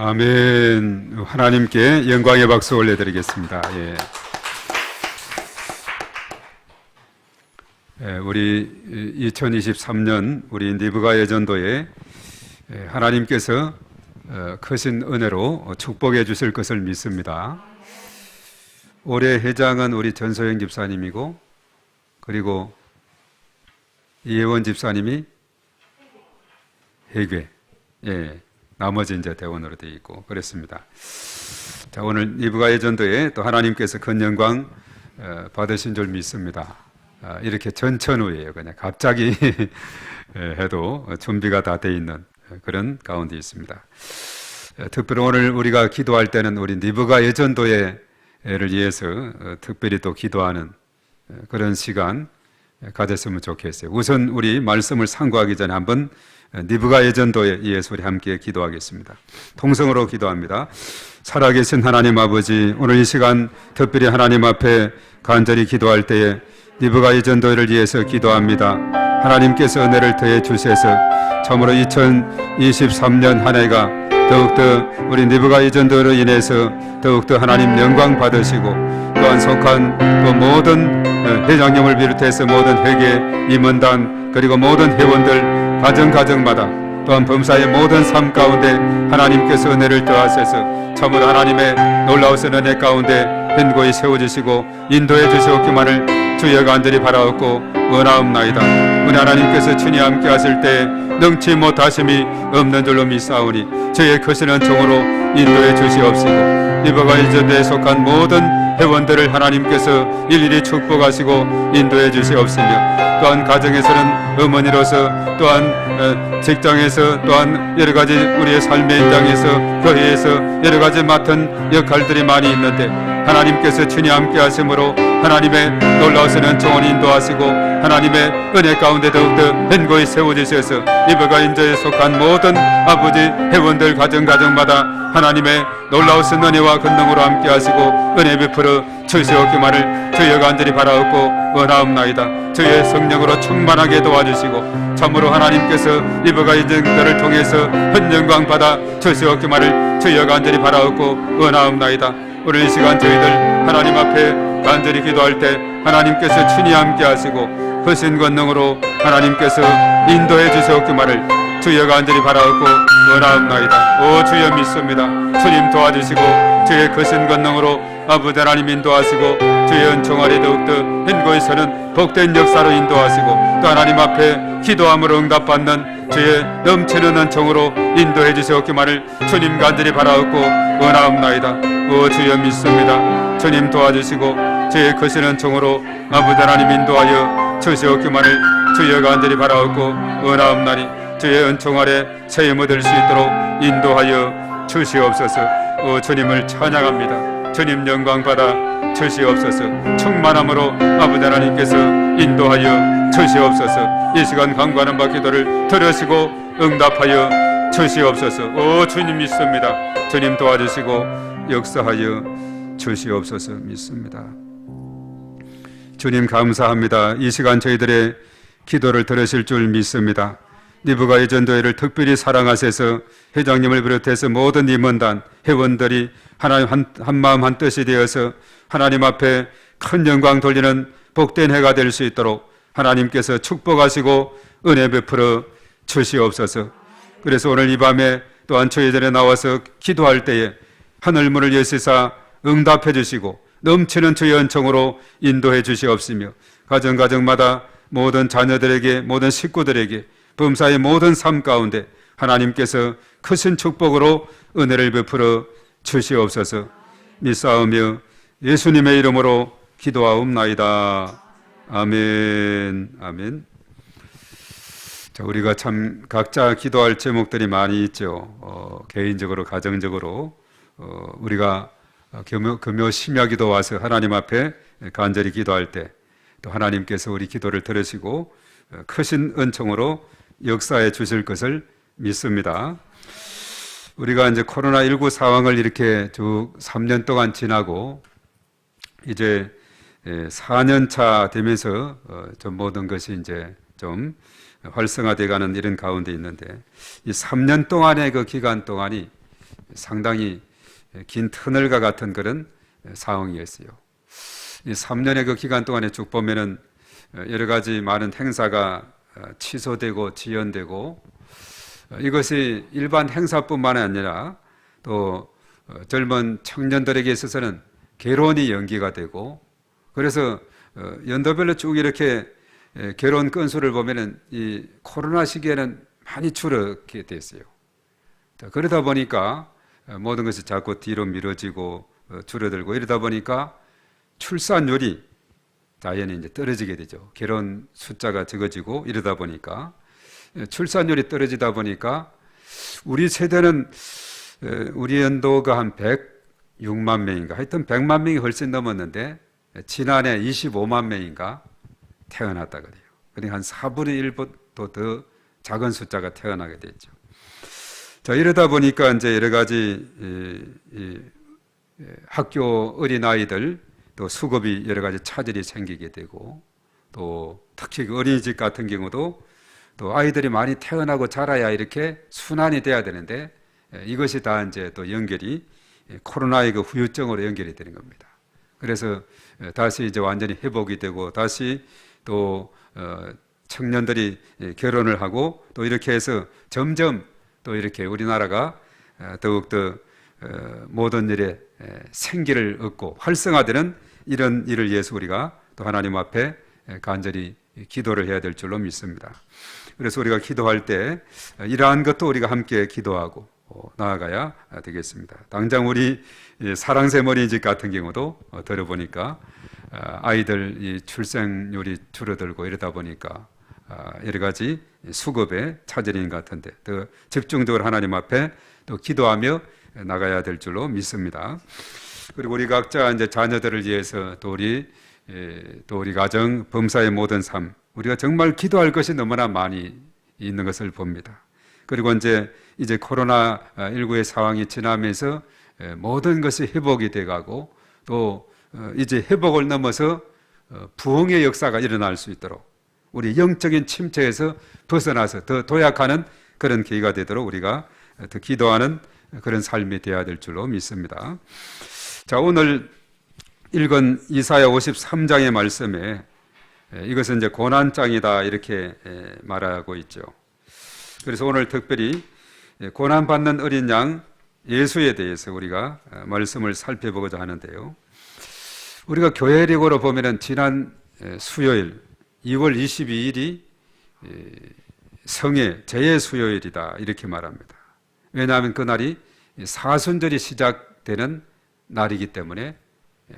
아멘. 하나님께 영광의 박수 올려드리겠습니다. 예. 우리 2023년 우리 니브가 예전도에 하나님께서 크신 은혜로 축복해 주실 것을 믿습니다. 올해 회장은 우리 전소영 집사님이고, 그리고 이혜원 집사님이 회계, 나머지 이제 대원으로 되어 있고 그랬습니다. 자, 오늘 니브가 예전도에 또 하나님께서 큰 영광 받으신 줄 믿습니다. 이렇게 전천후예요. 그냥 갑자기 해도 준비가 다 돼 있는 그런 가운데 있습니다. 특별히 오늘 우리가 기도할 때는 우리 니브가 예전도회를 위해서 특별히 또 기도하는 그런 시간 가졌으면 좋겠어요. 우선 우리 말씀을 상고하기 전에 한번 니브가 예전도회에 위해서 우리 함께 기도하겠습니다. 통성으로 기도합니다. 살아계신 하나님 아버지, 오늘 이 시간 특별히 하나님 앞에 간절히 기도할 때에 니브가 예전도회를 위해서 기도합니다. 하나님께서 은혜를 더해 주셔서 참으로 2023년 한 해가 더욱더 우리 니브가 예전도회로 인해서 더욱더 하나님 영광 받으시고, 또한 속한 또 모든 회장님을 비롯해서 모든 회계 임원단 그리고 모든 회원들 가정마다 또한 범사의 모든 삶 가운데 하나님께서 은혜를 더하셔서 참으로 하나님의 놀라우신 은혜 가운데 현고히 세워주시고 인도해 주시옵기만을 주여 간절히 바라옵고 원하옵나이다. 우리 하나님께서 주님 함께 하실 때 능치 못하심이 없는 줄로 믿사오니 주의 크신 은총으로 인도해 주시옵시고, 니브가 예전도에 속한 모든 회원들을 하나님께서 일일이 축복하시고 인도해 주시옵시며, 또한 가정에서는 어머니로서, 또한 직장에서, 또한 여러 가지 우리의 삶의 현장에서, 교회에서 여러 가지 맡은 역할들이 많이 있는데 하나님께서 주님 함께 하심으로 하나님의 놀라우신 은총을 인도하시고 하나님의 은혜 가운데 더욱더 현고히 세워주셔서 니브가 인도에 속한 모든 아버지 회원들 가정마다 하나님의 놀라우신 은혜와 권능으로 함께 하시고 은혜 베풀어 주시옵기만을 주여 간절히 바라옵고 원하옵나이다. 주의 성령으로 충만하게 도와주시고 참으로 하나님께서 니브가 인정들을 통해서 큰 영광 받아 주시옵기만을 주여 간절히 바라옵고 원하옵나이다. 오늘 이 시간 저희들 하나님 앞에 간절히 기도할 때 하나님께서 친히 함께 하시고 크신 권능으로 하나님께서 인도해 주시옵기만을 주여 간절히 바라옵고 원하옵나이다. 오 주여 믿습니다. 주님 도와주시고 주의 크신 권능으로 아버지 하나님 인도하시고 주의 은총 아래 더욱더 현고히 서는 복된 역사로 인도하시고 또 하나님 앞에 기도함으로 응답받는 주의 넘치는 은총으로 인도해 주시옵기만을 주님 간절히 바라옵고 원하옵나이다. 오 주여 믿습니다. 주님 도와주시고 주의 크신 은총으로 아버지 하나님 인도하여 주시옵기만을 주여 간절히 바라옵고 원하옵나니 주의 은총 아래 세임 얻을 수 있도록 인도하여 주시옵소서. 오 주님을 찬양합니다. 주님 영광 받아 주시옵소서. 충만함으로 아버지 하나님께서 인도하여 주시옵소서. 이 시간 간구하는 바 기도를 들으시고 응답하여 주시옵소서. 오 주님 믿습니다. 주님 도와주시고 역사하여 주시옵소서. 믿습니다. 주님 감사합니다. 이 시간 저희들의 기도를 들으실 줄 믿습니다. 니브가 예전도회를 특별히 사랑하셔서 회장님을 비롯해서 모든 임원단 회원들이 하나님 한 마음 한 뜻이 되어서 하나님 앞에 큰 영광 돌리는 복된 해가 될 수 있도록 하나님께서 축복하시고 은혜 베풀어 주시옵소서. 그래서 오늘 이 밤에 또한 저희들에 나와서 기도할 때에 하늘문을 여시사 응답해 주시고 넘치는 주의 은총으로 인도해 주시옵시며 가정마다 모든 자녀들에게 모든 식구들에게 범사의 모든 삶 가운데 하나님께서 크신 축복으로 은혜를 베풀어 주시옵소서. 믿사오며 예수님의 이름으로 기도하옵나이다. 아멘. 아멘. 자, 우리가 참 각자 기도할 제목들이 많이 있죠. 개인적으로 가정적으로 우리가 금요 심야기도 와서 하나님 앞에 간절히 기도할 때 또 하나님께서 우리 기도를 들으시고 크신 은총으로 역사해 주실 것을 믿습니다. 우리가 이제 코로나19 상황을 이렇게 쭉 3년 동안 지나고 이제 4년 차 되면서 좀 모든 것이 이제 좀 활성화되어 가는 이런 가운데 있는데 이 3년 동안의 그 기간 동안이 상당히 긴 터널과 같은 그런 상황이었어요. 이 3년의 그 기간 동안에 쭉 보면은 여러 가지 많은 행사가 취소되고 지연되고, 이것이 일반 행사뿐만 아니라 또 젊은 청년들에게 있어서는 결혼이 연기가 되고, 그래서 연도별로 쭉 이렇게 결혼 건수를 보면은 이 코로나 시기에는 많이 줄었게 됐어요. 그러다 보니까 모든 것이 자꾸 뒤로 미뤄지고 줄어들고, 이러다 보니까 출산율이 당연히 이제 떨어지게 되죠. 결혼 숫자가 적어지고 이러다 보니까 출산율이 떨어지다 보니까 우리 세대는 우리 연도가 한 106만 명인가, 하여튼 100만 명이 훨씬 넘었는데 지난해 25만 명인가 태어났다 그래요. 그러니까 한 4분의 1보다 더 작은 숫자가 태어나게 됐죠. 자, 이러다 보니까 이제 여러 가지 학교 어린아이들 또 수급이 여러 가지 차질이 생기게 되고, 또 특히 그 어린이집 같은 경우도 또 아이들이 많이 태어나고 자라야 이렇게 순환이 돼야 되는데, 이것이 다 이제 또 연결이 코로나의 그 후유증으로 연결이 되는 겁니다. 그래서 다시 이제 완전히 회복이 되고, 다시 또 청년들이 결혼을 하고, 또 이렇게 해서 점점 또 이렇게 우리나라가 더욱더 모든 일에 생기를 얻고 활성화되는 이런 일을 위해서 우리가 또 하나님 앞에 간절히 기도를 해야 될 줄로 믿습니다. 그래서 우리가 기도할 때 이러한 것도 우리가 함께 기도하고 나아가야 되겠습니다. 당장 우리 사랑새 어린이집 같은 경우도 들어보니까 아이들 이 출생률이 줄어들고 이러다 보니까 여러 가지 수급에 차질인 것 같은데, 더 집중적으로 하나님 앞에 또 기도하며 나가야 될 줄로 믿습니다. 그리고 우리 각자 이제 자녀들을 위해서 또 우리 가정, 범사의 모든 삶, 우리가 정말 기도할 것이 너무나 많이 있는 것을 봅니다. 그리고 이제 코로나19의 상황이 지나면서 모든 것이 회복이 돼가고, 또 이제 회복을 넘어서 부흥의 역사가 일어날 수 있도록 우리 영적인 침체에서 벗어나서 더 도약하는 그런 계기가 되도록 우리가 더 기도하는 그런 삶이 되어야 될 줄로 믿습니다. 자, 오늘 읽은 이사야 53장의 말씀에 이것은 이제 고난장이다 이렇게 말하고 있죠. 그래서 오늘 특별히 고난받는 어린 양 예수에 대해서 우리가 말씀을 살펴보고자 하는데요. 우리가 교회력으로 보면은 지난 수요일 2월 22일이 성의 제수요일이다 이렇게 말합니다. 왜냐하면 그날이 사순절이 시작되는 날이기 때문에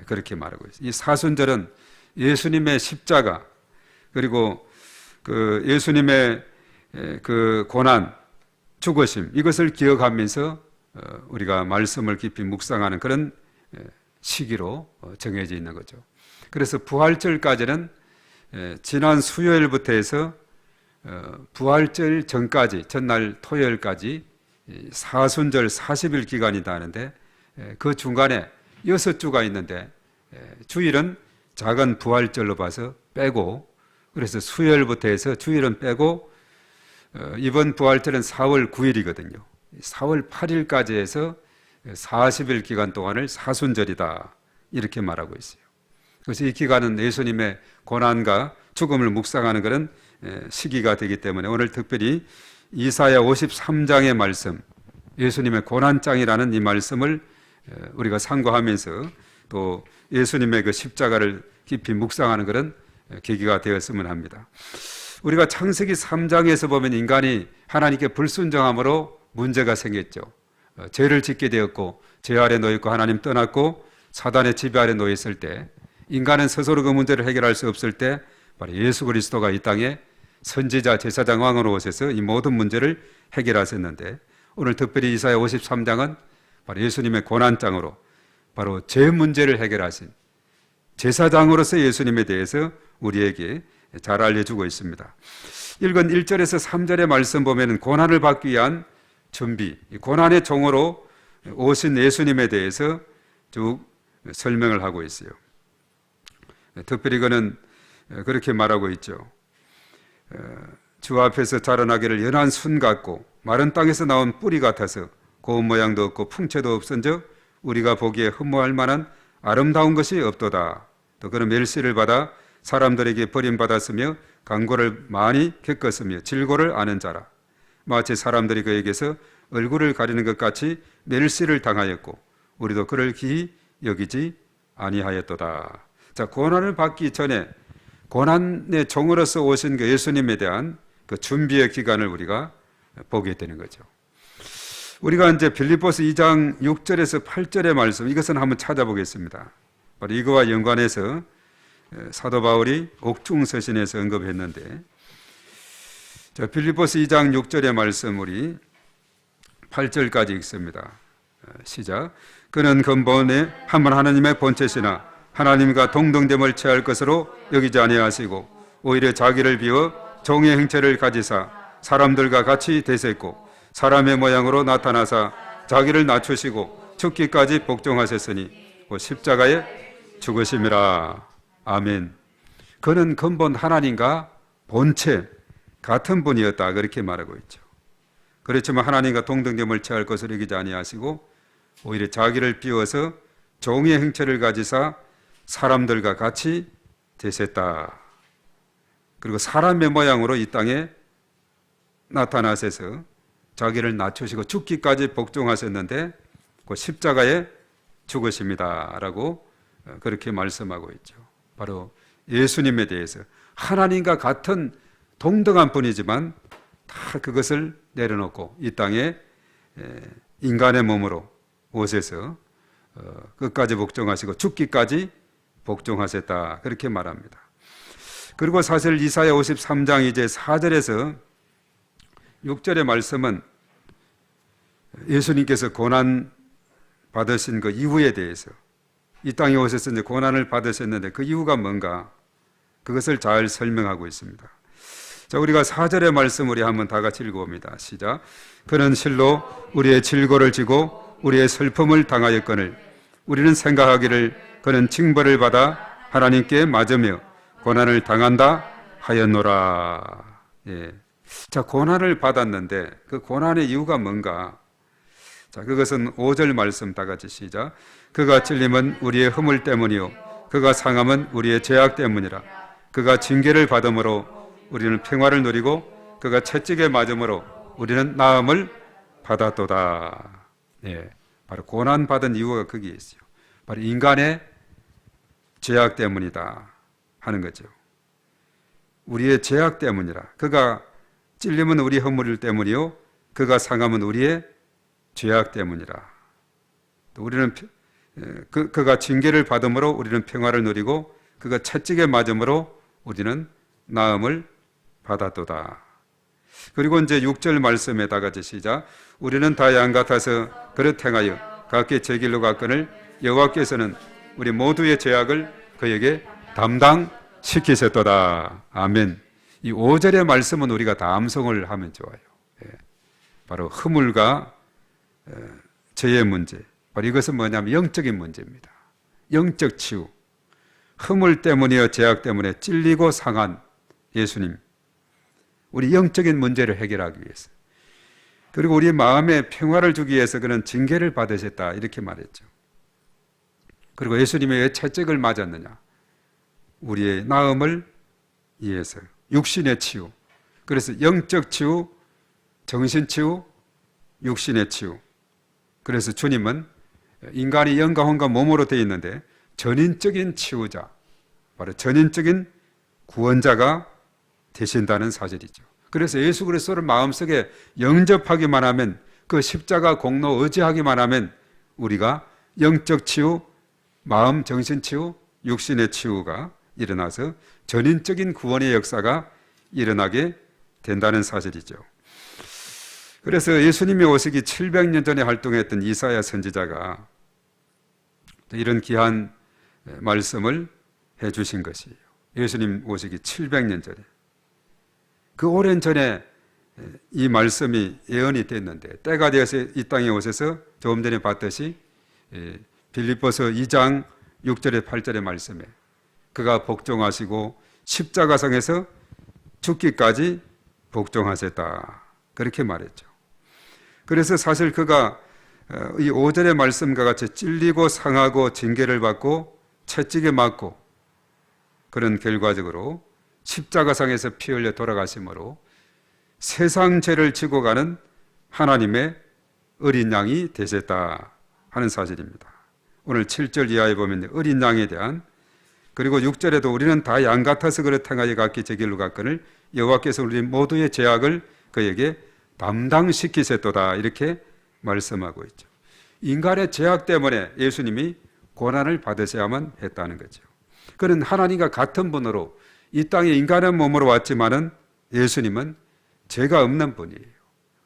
그렇게 말하고 있어요. 이 사순절은 예수님의 십자가, 그리고 그 예수님의 그 고난, 죽으심, 이것을 기억하면서 우리가 말씀을 깊이 묵상하는 그런 시기로 정해져 있는 거죠. 그래서 부활절까지는 지난 수요일부터 해서 부활절 전까지, 전날 토요일까지 사순절 40일 기간이다 하는데, 그 중간에 6주가 있는데 주일은 작은 부활절로 봐서 빼고, 그래서 수요일부터 해서 주일은 빼고, 이번 부활절은 4월 9일이거든요. 4월 8일까지 해서 40일 기간 동안을 사순절이다 이렇게 말하고 있어요. 그래서 이 기간은 예수님의 고난과 죽음을 묵상하는 그런 시기가 되기 때문에 오늘 특별히 이사야 53장의 말씀, 예수님의 고난장이라는 이 말씀을 우리가 상고하면서 또 예수님의 그 십자가를 깊이 묵상하는 그런 계기가 되었으면 합니다. 우리가 창세기 3장에서 보면 인간이 하나님께 불순종함으로 문제가 생겼죠. 죄를 짓게 되었고 죄 아래 놓였고 하나님 떠났고 사단의 지배 아래 놓였을 때, 인간은 스스로 그 문제를 해결할 수 없을 때 바로 예수 그리스도가 이 땅에 선지자 제사장 왕으로 오셔서 이 모든 문제를 해결하셨는데, 오늘 특별히 이사야 53장은 바로 예수님의 고난장으로 바로 죄 문제를 해결하신 제사장으로서 예수님에 대해서 우리에게 잘 알려주고 있습니다. 읽은 1절에서 3절의 말씀 보면 고난을 받기 위한 준비, 고난의 종으로 오신 예수님에 대해서 쭉 설명을 하고 있어요. 특별히 그는 그렇게 말하고 있죠. 주 앞에서 자라나기를 연한 순 같고 마른 땅에서 나온 뿌리 같아서 고운 모양도 없고 풍채도 없은즉 우리가 보기에 흠모할 만한 아름다운 것이 없도다. 또 그는 멸시를 받아 사람들에게 버림받았으며 강고를 많이 겪었으며 질고를 아는 자라. 마치 사람들이 그에게서 얼굴을 가리는 것 같이 멸시를 당하였고 우리도 그를 기히 여기지 아니하였도다. 자, 고난을 받기 전에 고난의 종으로서 오신 그 예수님에 대한 그 준비의 기간을 우리가 보게 되는 거죠. 우리가 이제 빌립보서 2장 6절에서 8절의 말씀, 이것은 한번 찾아보겠습니다. 바로 이거와 연관해서 사도 바울이 옥중서신에서 언급했는데, 자, 빌립보서 2장 6절의 말씀 우리 8절까지 읽습니다. 시작. 그는 근본에 한번 하나님의 본체시나 하나님과 동등됨을 취할 것으로 여기지 아니하시고 오히려 자기를 비워 종의 형체를 가지사 사람들과 같이 되셨고 사람의 모양으로 나타나사 자기를 낮추시고 죽기까지 복종하셨으니 그 십자가에 죽으심이라. 아멘. 그는 근본 하나님과 본체 같은 분이었다, 그렇게 말하고 있죠. 그렇지만 하나님과 동등됨을 취할 것을 여기지 아니하시고 오히려 자기를 비워서 종의 형체를 가지사 사람들과 같이 되셨다. 그리고 사람의 모양으로 이 땅에 나타나셔서 자기를 낮추시고 죽기까지 복종하셨는데 그 십자가에 죽으십니다 라고 그렇게 말씀하고 있죠. 바로 예수님에 대해서 하나님과 같은 동등한 분이지만 다 그것을 내려놓고 이 땅에 인간의 몸으로 오셔서 끝까지 복종하시고 죽기까지 복종하셨다, 그렇게 말합니다. 그리고 사실 이사야 53장 이제 4절에서 6절의 말씀은 예수님께서 고난 받으신 그 이유에 대해서 이 땅에 오셔서 이제 고난을 받으셨는데 그 이유가 뭔가 그것을 잘 설명하고 있습니다. 자, 우리가 4절의 말씀 우리 한번 다 같이 읽어봅니다. 시작. 그는 실로 우리의 질고를 지고 우리의 슬픔을 당하였거늘 우리는 생각하기를 그는 징벌을 받아 하나님께 맞으며 고난을 당한다 하였노라. 예. 자, 고난을 받았는데 그 고난의 이유가 뭔가? 자, 그것은 5절 말씀 다 같이 시작. 그가 찔림은 우리의 허물 때문이요 그가 상함은 우리의 죄악 때문이라. 그가 징계를 받음으로 우리는 평화를 누리고 그가 채찍에 맞음으로 우리는 나음을 받았도다. 예. 바로 고난 받은 이유가 거기에 있어요. 바로 인간의 죄악 때문이다 하는 거죠. 우리의 죄악 때문이라. 그가 찔림은 우리 허물 때문이요 그가 상함은 우리의 죄악 때문이라. 또 우리는 그가 징계를 받음으로 우리는 평화를 누리고 그가 채찍에 맞음으로 우리는 나음을 받았도다. 그리고 이제 6절 말씀에 다 같이 시작. 우리는 다 양 같아서 그릇 행하여 각기 제 길로 갔거늘 여호와께서는 우리 모두의 죄악을 그에게 담당시키셨도다. 아멘. 이 5절의 말씀은 우리가 다 암송을 하면 좋아요. 예. 바로 허물과 죄의 문제. 바로 이것은 뭐냐면 영적인 문제입니다. 영적 치유. 허물 때문이요 죄악 때문에 찔리고 상한 예수님. 우리 영적인 문제를 해결하기 위해서. 그리고 우리 마음에 평화를 주기 위해서 그는 징계를 받으셨다, 이렇게 말했죠. 그리고 예수님이 왜 채찍을 맞았느냐? 우리의 나음을 위해서. 육신의 치유. 그래서 영적 치유, 정신 치유, 육신의 치유. 그래서 주님은 인간이 영과 혼과 몸으로 되어 있는데 전인적인 치유자, 바로 전인적인 구원자가 되신다는 사실이죠. 그래서 예수 그리스도를 마음속에 영접하기만 하면, 그 십자가 공로 의지하기만 하면 우리가 영적 치유, 마음 정신 치유, 육신의 치유가 일어나서 전인적인 구원의 역사가 일어나게 된다는 사실이죠. 그래서 예수님이 오시기 700년 전에 활동했던 이사야 선지자가 이런 귀한 말씀을 해주신 것이에요. 예수님 오시기 700년 전에. 그 오랜 전에 이 말씀이 예언이 됐는데 때가 되어서 이 땅에 오셔서 조금 전에 봤듯이 빌립보서 2장 6절에 8절의 말씀에 그가 복종하시고 십자가상에서 죽기까지 복종하셨다, 그렇게 말했죠. 그래서 사실 그가 이 5절의 말씀과 같이 찔리고 상하고 징계를 받고 채찍에 맞고 그런 결과적으로 십자가상에서 피 흘려 돌아가심으로 세상 죄를 지고 가는 하나님의 어린 양이 되셨다 하는 사실입니다. 오늘 7절 이하에 보면 어린 양에 대한, 그리고 6절에도 우리는 다 양 같아서 그렇다 하여 각기 제 길로 갔거늘 여호와께서 우리 모두의 죄악을 그에게 담당시키셨도다 이렇게 말씀하고 있죠. 인간의 죄악 때문에 예수님이 고난을 받으셔야만 했다는 거죠. 그는 하나님과 같은 분으로 이 땅에 인간의 몸으로 왔지만은 예수님은 죄가 없는 분이에요.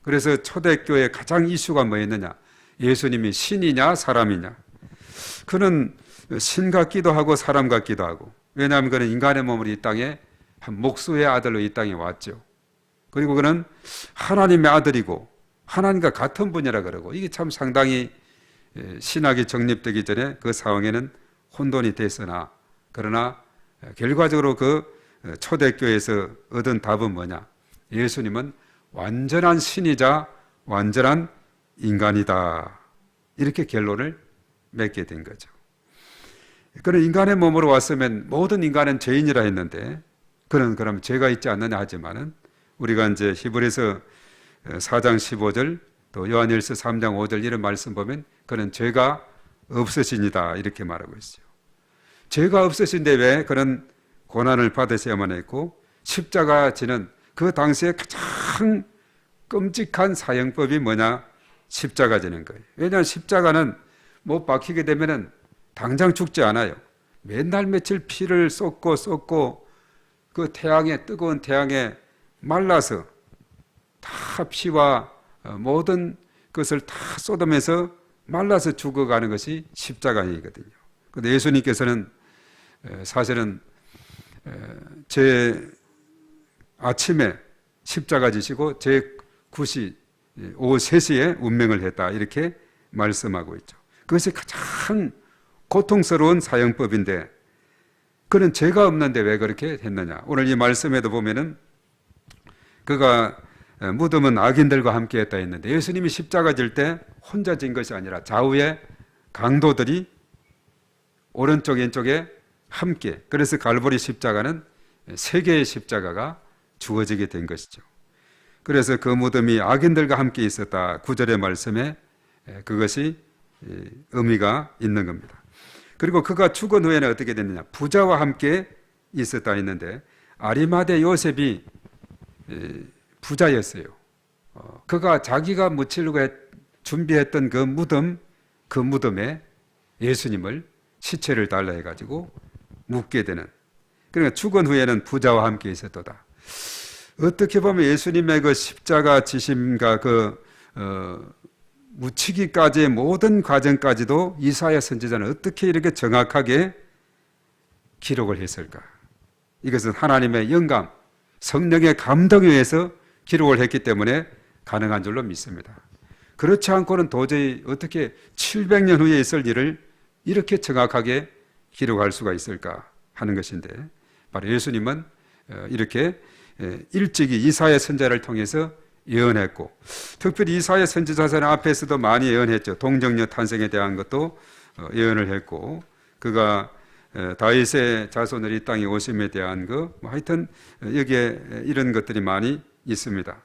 그래서 초대교회의 가장 이슈가 뭐였느냐? 예수님이 신이냐 사람이냐? 그는 신 같기도 하고 사람 같기도 하고, 왜냐하면 그는 인간의 몸으로 이 땅에 한 목수의 아들로 이 땅에 왔죠. 그리고 그는 하나님의 아들이고 하나님과 같은 분이라 그러고, 이게 참 상당히 신학이 정립되기 전에 그 상황에는 혼돈이 됐으나, 그러나 결과적으로 그 초대교회에서 얻은 답은 뭐냐? 예수님은 완전한 신이자 완전한 인간이다 이렇게 결론을 맺게 된 거죠. 그는 인간의 몸으로 왔으면 모든 인간은 죄인이라 했는데, 그는 그럼 죄가 있지 않느냐 하지만은 우리가 이제 히브리서 4장 15절 또 요한일서 3장 5절 이런 말씀 보면 그는 죄가 없으시니다 이렇게 말하고 있어요. 죄가 없으신데 왜 그런 고난을 받으셔야만 했고, 십자가 지는 그 당시에 가장 끔찍한 사형법이 뭐냐? 십자가 지는 거예요. 왜냐하면 십자가는 못 박히게 되면은 당장 죽지 않아요. 맨날 며칠 피를 쏟고 그 태양에, 뜨거운 태양에 말라서 다 피와 모든 것을 다 쏟으면서 말라서 죽어가는 것이 십자가이거든요. 그런데 예수님께서는 사실은 제 아침에 십자가 지시고 제 9시 오후 3시에 운명을 했다 이렇게 말씀하고 있죠. 그것이 가장 고통스러운 사형법인데 그는 죄가 없는데 왜 그렇게 했느냐? 오늘 이 말씀에도 보면은 그가 무덤은 악인들과 함께 했다 했는데, 예수님이 십자가 질 때 혼자 진 것이 아니라 좌우에 강도들이 오른쪽 왼쪽에 함께, 그래서 갈보리 십자가는 3개의 십자가가 주어지게 된 것이죠. 그래서 그 무덤이 악인들과 함께 있었다 9절의 말씀에 그것이 의미가 있는 겁니다. 그리고 그가 죽은 후에는 어떻게 됐느냐? 부자와 함께 있었다 했는데, 아리마대 요셉이 부자였어요. 그가 자기가 묻히려고 준비했던 그 무덤에 예수님을 시체를 달라 해가지고 묻게 되는, 그러니까 죽은 후에는 부자와 함께 있었도다. 어떻게 보면 예수님의 그 십자가 지심과 그 묻히기까지의 모든 과정까지도 이사야 선지자는 어떻게 이렇게 정확하게 기록을 했을까? 이것은 하나님의 영감, 성령의 감동에 의해서 기록을 했기 때문에 가능한 줄로 믿습니다. 그렇지 않고는 도저히 어떻게 700년 후에 있을 일을 이렇게 정확하게 기록할 수가 있을까 하는 것인데, 바로 예수님은 이렇게 일찍이 이사야 선지자를 통해서 예언했고, 특별히 이사야 선지자서는 앞에서도 많이 예언했죠. 동정녀 탄생에 대한 것도 예언을 했고, 그가 다윗의 자손을 이 땅에 오심에 대한 거, 하여튼 여기에 이런 것들이 많이 있습니다.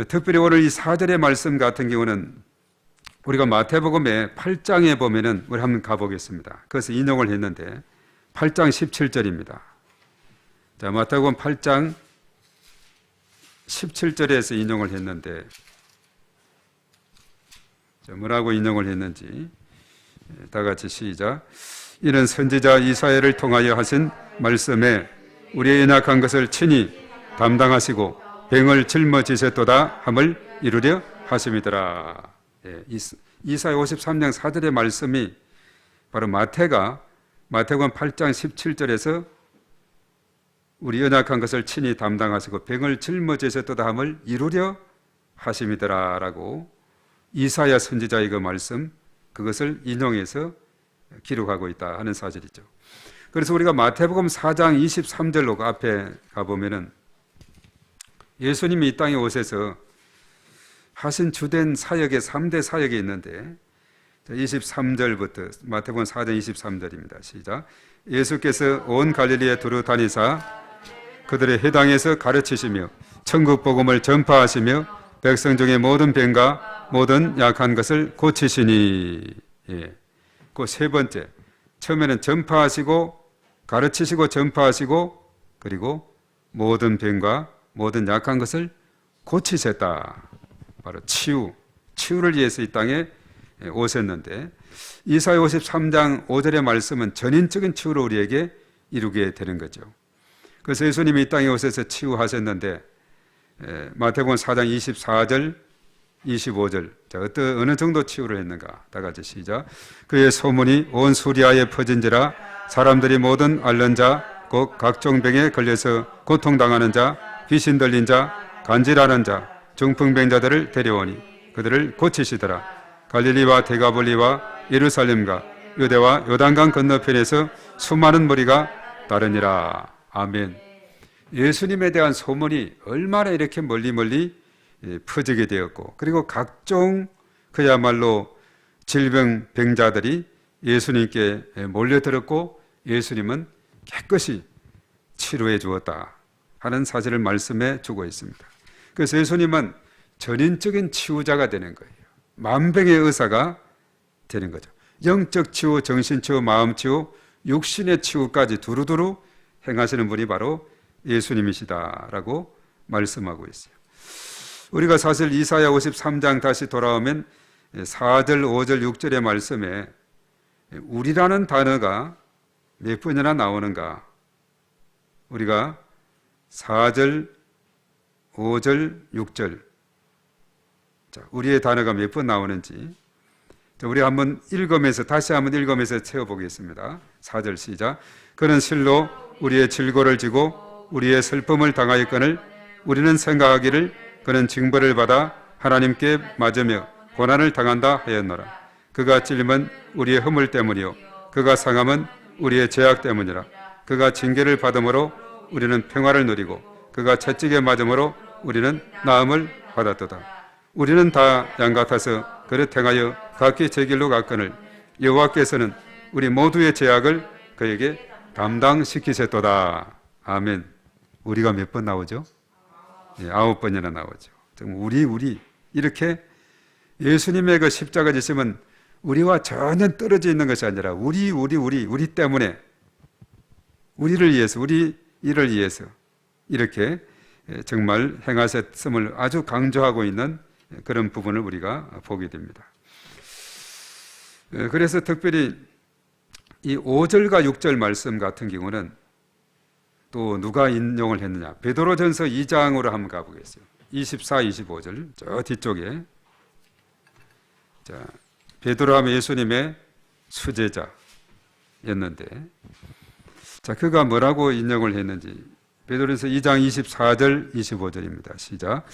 특별히 오늘 이 4절의 말씀 같은 경우는 우리가 마태복음의 8장에 보면은 우리 한번 가보겠습니다. 그래서 인용을 했는데 8장 17절입니다. 자, 마태복음 8장 17절에서 인용을 했는데, 뭐라고 인용을 했는지 다 같이 시작. 이는 선지자 이사야를 통하여 하신 말씀에 우리의 연약한 것을 친히 담당하시고 병을 짊어지셨도다 함을 이루려 하심이더라. 이사야 53장 4절의 말씀이 바로 마태복음 8장 17절에서 우리 연약한 것을 친히 담당하시고 병을 짊어지셨도다 함을 이루려 하심이더라 라고 이사야 선지자의 그 말씀, 그것을 인용해서 기록하고 있다 하는 사실이죠. 그래서 우리가 마태복음 4장 23절로 앞에 가보면은 예수님이 이 땅에 오셔서 하신 주된 사역의 3대 사역이 있는데 23절부터 마태복음 4장 23절입니다. 시작. 예수께서 온 갈릴리에 두루 다니사 그들의 회당에서 가르치시며 천국 복음을 전파하시며 백성 중에 모든 병과 모든 약한 것을 고치시니. 예. 그 세 번째, 처음에는 전파하시고 가르치시고 전파하시고 그리고 모든 병과 모든 약한 것을 고치셨다. 바로 치유를 위해서 이 땅에 오셨는데 이사야 53장 5절의 말씀은 전인적인 치유를 우리에게 이루게 되는 거죠. 그래서 예수님이 이 땅에 오셔서 치유하셨는데 마태복음 4장 24절 25절 자, 어느 정도 치유를 했는가? 다 같이 시작. 그의 소문이 온 수리아에 퍼진지라 사람들이 모든 앓는 자 곧 각종 병에 걸려서 고통당하는 자 귀신 들린 자 간질하는 자 중풍병자들을 데려오니 그들을 고치시더라. 갈릴리와 데가볼리와 예루살렘과 유대와 요단강 건너편에서 수많은 무리가 따르니라. 아멘. 예수님에 대한 소문이 얼마나 이렇게 멀리 퍼지게 되었고 그리고 각종 그야말로 질병 병자들이 예수님께 몰려들었고 예수님은 깨끗이 치료해 주었다 하는 사실을 말씀해 주고 있습니다. 그래서 예수님은 전인적인 치유자가 되는 거예요. 만병의 의사가 되는 거죠. 영적 치유, 정신 치유, 마음 치유, 육신의 치유까지 두루두루 행하시는 분이 바로 예수님이시다라고 말씀하고 있어요. 우리가 사실 이사야 53장 다시 돌아오면 4절, 5절, 6절의 말씀에 우리라는 단어가 몇 번이나 나오는가? 우리가 4절, 5절, 6절 자, 우리의 단어가 몇 번 나오는지 자, 우리 한번 읽으면서 다시 한번 읽으면서 채워보겠습니다. 4절 시작. 그는 실로 우리의 질고를 지고 우리의 슬픔을 당하였거늘 우리는 생각하기를 그는 징벌을 받아 하나님께 맞으며 고난을 당한다 하였노라. 그가 찔림은 우리의 허물 때문이요 그가 상함은 우리의 죄악 때문이라. 그가 징계를 받음으로 우리는 평화를 누리고 그가 채찍에 맞음으로 우리는 나음을 받았도다. 우리는 다 양 같아서 그릇 행하여 각기 제 길로 갔거늘 여호와께서는 우리 모두의 죄악을 그에게 담당시키셨도다. 아멘. 우리가 몇 번 나오죠? 9번이나 나오죠. 우리 이렇게 예수님의 그 십자가 지심은 우리와 전혀 떨어져 있는 것이 아니라 우리 때문에 우리를 위해서 우리 일을 위해서 이렇게 정말 행하셨음을 아주 강조하고 있는 그런 부분을 우리가 보게 됩니다. 그래서 특별히 이 5절과 6절 말씀 같은 경우는 또 누가 인용을 했느냐? 베드로전서 2장으로 한번 가보겠습니다. 24, 25절 저 뒤쪽에 자 베드로 하면 예수님의 수제자였는데 자 그가 뭐라고 인용을 했는지 베드로전서 2장 24절 25절입니다. 시작.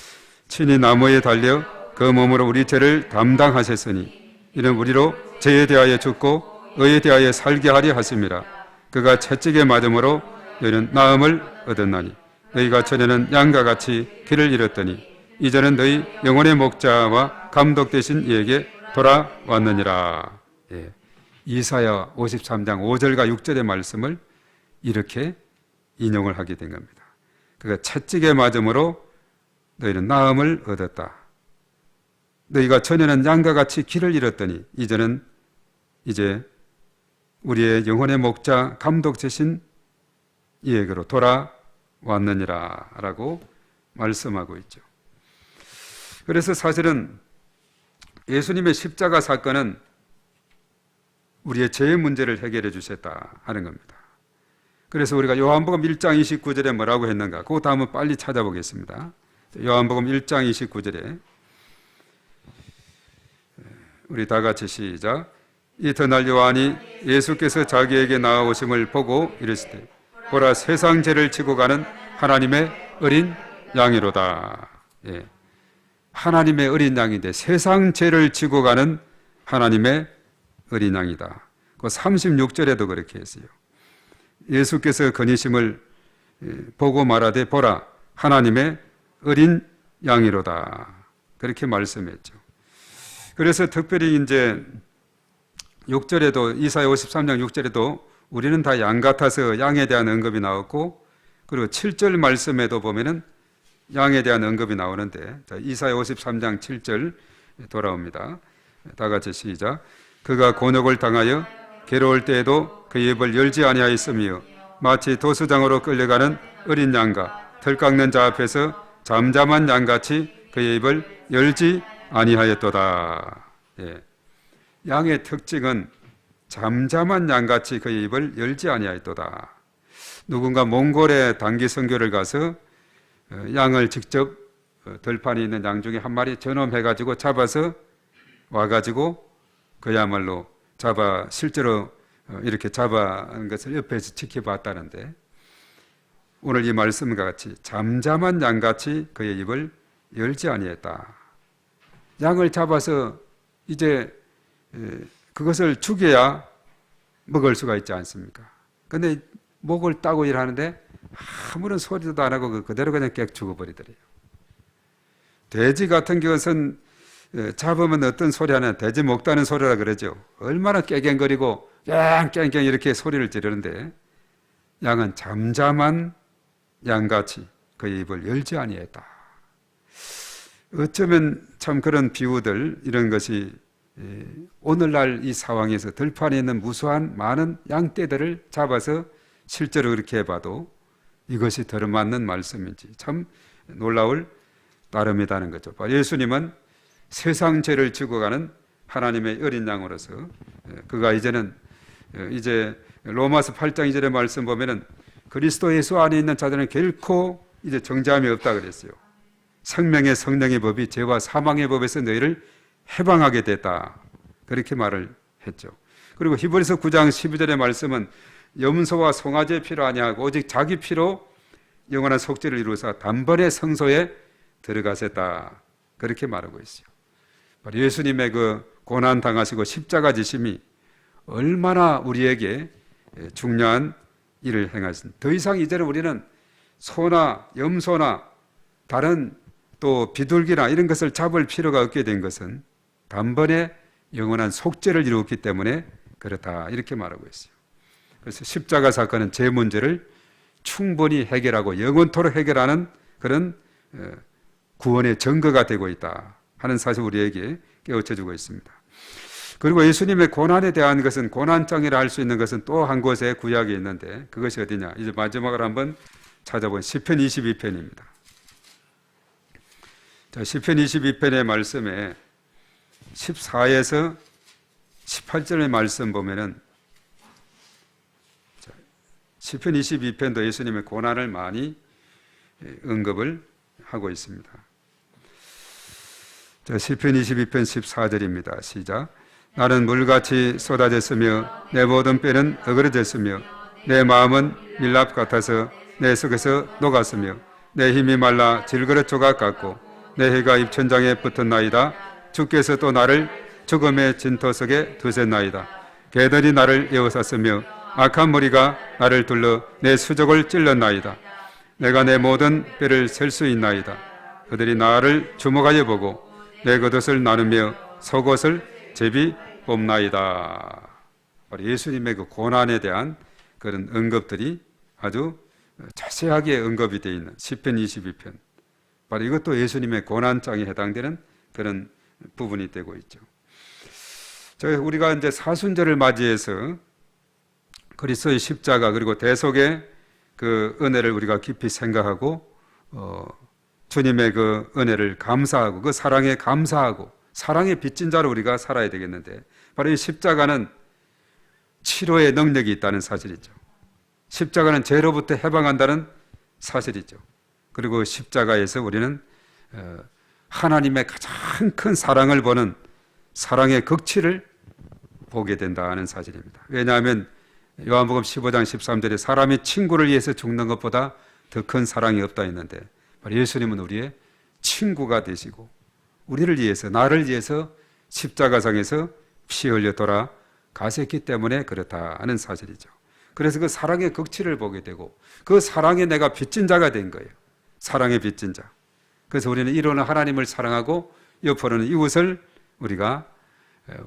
친히 나무에 달려 그 몸으로 우리 죄를 담당하셨으니 이는 우리로 죄에 대하여 죽고 의에 대하여 살게 하려 하심이라. 그가 채찍에 맞음으로 너희는 나음을 얻었나니 너희가 전에는 양과 같이 길을 잃었더니 이제는 너희 영혼의 목자와 감독 되신 이에게 돌아왔느니라. 예. 이사야 53장 5절과 6절의 말씀을 이렇게 인용을 하게 된 겁니다. 그가 채찍에 맞음으로 너희는 나음을 얻었다. 너희가 전에는 양과 같이 길을 잃었더니 이제는 이제 우리의 영혼의 목자 감독 되신 이에게로 돌아왔느니라 라고 말씀하고 있죠. 그래서 사실은 예수님의 십자가 사건은 우리의 죄의 문제를 해결해 주셨다 하는 겁니다. 그래서 우리가 요한복음 1장 29절에 뭐라고 했는가? 그거 다음은 빨리 찾아보겠습니다. 요한복음 1장 29절에 우리 다 같이 시작. 이튿날 요한이 예수께서 자기에게 나아오심을 보고 이르시되 보라 세상 죄를 지고 가는 하나님의 어린 양이로다. 예. 하나님의 어린 양인데 세상 죄를 지고 가는 하나님의 어린 양이다. 그 36절에도 그렇게 했어요. 예수께서 건의심을 보고 말하되 보라 하나님의 어린 양이로다. 그렇게 말씀했죠. 그래서 특별히 이제 6절에도 이사야 53장 6절에도 우리는 다 양 같아서 양에 대한 언급이 나왔고, 그리고 7절 말씀에도 보면은 양에 대한 언급이 나오는데, 자, 이사야 53장 7절 돌아옵니다. 다 같이 시작. 그가 곤욕을 당하여 괴로울 때에도 그의 입을 열지 아니하였으며 마치 도수장으로 끌려가는 어린 양과 털 깎는 자 앞에서 잠잠한 양같이 그의 입을 열지 아니하였도다. 예. 양의 특징은 잠잠한 양같이 그의 입을 열지 아니하였도다. 누군가 몽골에 단기 선교를 가서 양을 직접 들판에 있는 양 중에 한 마리 전엄해가지고 잡아서 와가지고 그야말로 실제로 이렇게 잡아한 것을 옆에서 지켜봤다는데, 오늘 이 말씀과 같이 잠잠한 양같이 그의 입을 열지 아니했다. 양을 잡아서 이제 그것을 죽여야 먹을 수가 있지 않습니까? 근데 목을 따고 일하는데 아무런 소리도 안 하고 그대로 그냥 깨 죽어버리더래요. 돼지 같은 것은 잡으면 어떤 소리 하냐, 돼지 목 따는 소리라 그러죠. 얼마나 깨갱거리고 깽깽깽 이렇게 소리를 지르는데, 양은 잠잠한 양같이 그의 입을 열지 아니했다. 어쩌면 참 그런 비유들, 이런 것이 오늘날 이 상황에서 들판에 있는 무수한 많은 양떼들을 잡아서 실제로 그렇게 해봐도 이것이 들어맞는 말씀인지 참 놀라울 따름이다는 거죠. 예수님은 세상 죄를 지고 가는 하나님의 어린 양으로서 그가 이제 로마서 8장 2절의 말씀 보면은 그리스도 예수 안에 있는 자들은 결코 이제 정죄함이 없다 그랬어요. 생명의 성령의 법이 죄와 사망의 법에서 너희를 해방하게 됐다, 그렇게 말을 했죠. 그리고 히브리서 9장 12절의 말씀은 염소와 송아지의 피로 아니하고 오직 자기 피로 영원한 속죄를 이루어서 단번에 성소에 들어가셨다, 그렇게 말하고 있어요. 예수님의 그 고난 당하시고 십자가 지심이 얼마나 우리에게 중요한 일을 행하신, 더 이상 이제는 우리는 소나 염소나 다른 또 비둘기나 이런 것을 잡을 필요가 없게 된 것은 단번에 영원한 속죄를 이루었기 때문에 그렇다, 이렇게 말하고 있어요. 그래서 십자가 사건은 죄 문제를 충분히 해결하고 영원토록 해결하는 그런 구원의 증거가 되고 있다 하는 사실 우리에게 깨우쳐주고 있습니다. 그리고 예수님의 고난에 대한 것은, 고난장이라 할 수 있는 것은 또 한 곳에 구약에 있는데, 그것이 어디냐, 이제 마지막으로 한번 찾아본 시편 22편입니다. 자, 시편 22편의 말씀에 14에서 18절의 말씀 보면은, 시편 22편도 예수님의 고난을 많이 언급을 하고 있습니다. 자, 시편 22편 14절입니다. 시작. 나는 물같이 쏟아졌으며 내 모든 뼈는 어그러졌으며 내 마음은 밀랍 같아서 내 속에서 녹았으며 내 힘이 말라 질그릇 조각 같고 내 해가 입천장에 붙었나이다. 주께서 또 나를 죽음의 진토 속에 두셨나이다. 개들이 나를 에워쌌으며 악한 무리가 나를 둘러 내 수족을 찔렀나이다. 내가 내 모든 뼈를 셀 수 있나이다. 그들이 나를 주목하여 보고 내 겉옷을 나누며 속옷을 제비 뽑나이다. 예수님의 그 고난에 대한 그런 언급들이 아주 자세하게 언급이 되어 있는 시편 22편, 바로 이것도 예수님의 고난장에 해당되는 그런 부분이 되고 있죠. 우리가 이제 사순절을 맞이해서 그리스도의 십자가 그리고 대속의 그 은혜를 우리가 깊이 생각하고 주님의 그 은혜를 감사하고 그 사랑에 감사하고 사랑의 빚진 자로 우리가 살아야 되겠는데, 바로 이 십자가는 치료의 능력이 있다는 사실이죠. 십자가는 죄로부터 해방한다는 사실이죠. 그리고 십자가에서 우리는 하나님의 가장 큰 사랑을 보는 사랑의 극치를 보게 된다는 사실입니다. 왜냐하면 요한복음 15장 13절에 사람이 친구를 위해서 죽는 것보다 더 큰 사랑이 없다 했는데, 바로 예수님은 우리의 친구가 되시고 우리를 위해서, 나를 위해서 십자가상에서 피 흘려 돌아가셨기 때문에 그렇다 하는 사실이죠. 그래서 그 사랑의 극치를 보게 되고 그 사랑에 내가 빚진 자가 된 거예요. 사랑의 빚진 자. 그래서 우리는 이로는 하나님을 사랑하고 옆으로는 이웃을 우리가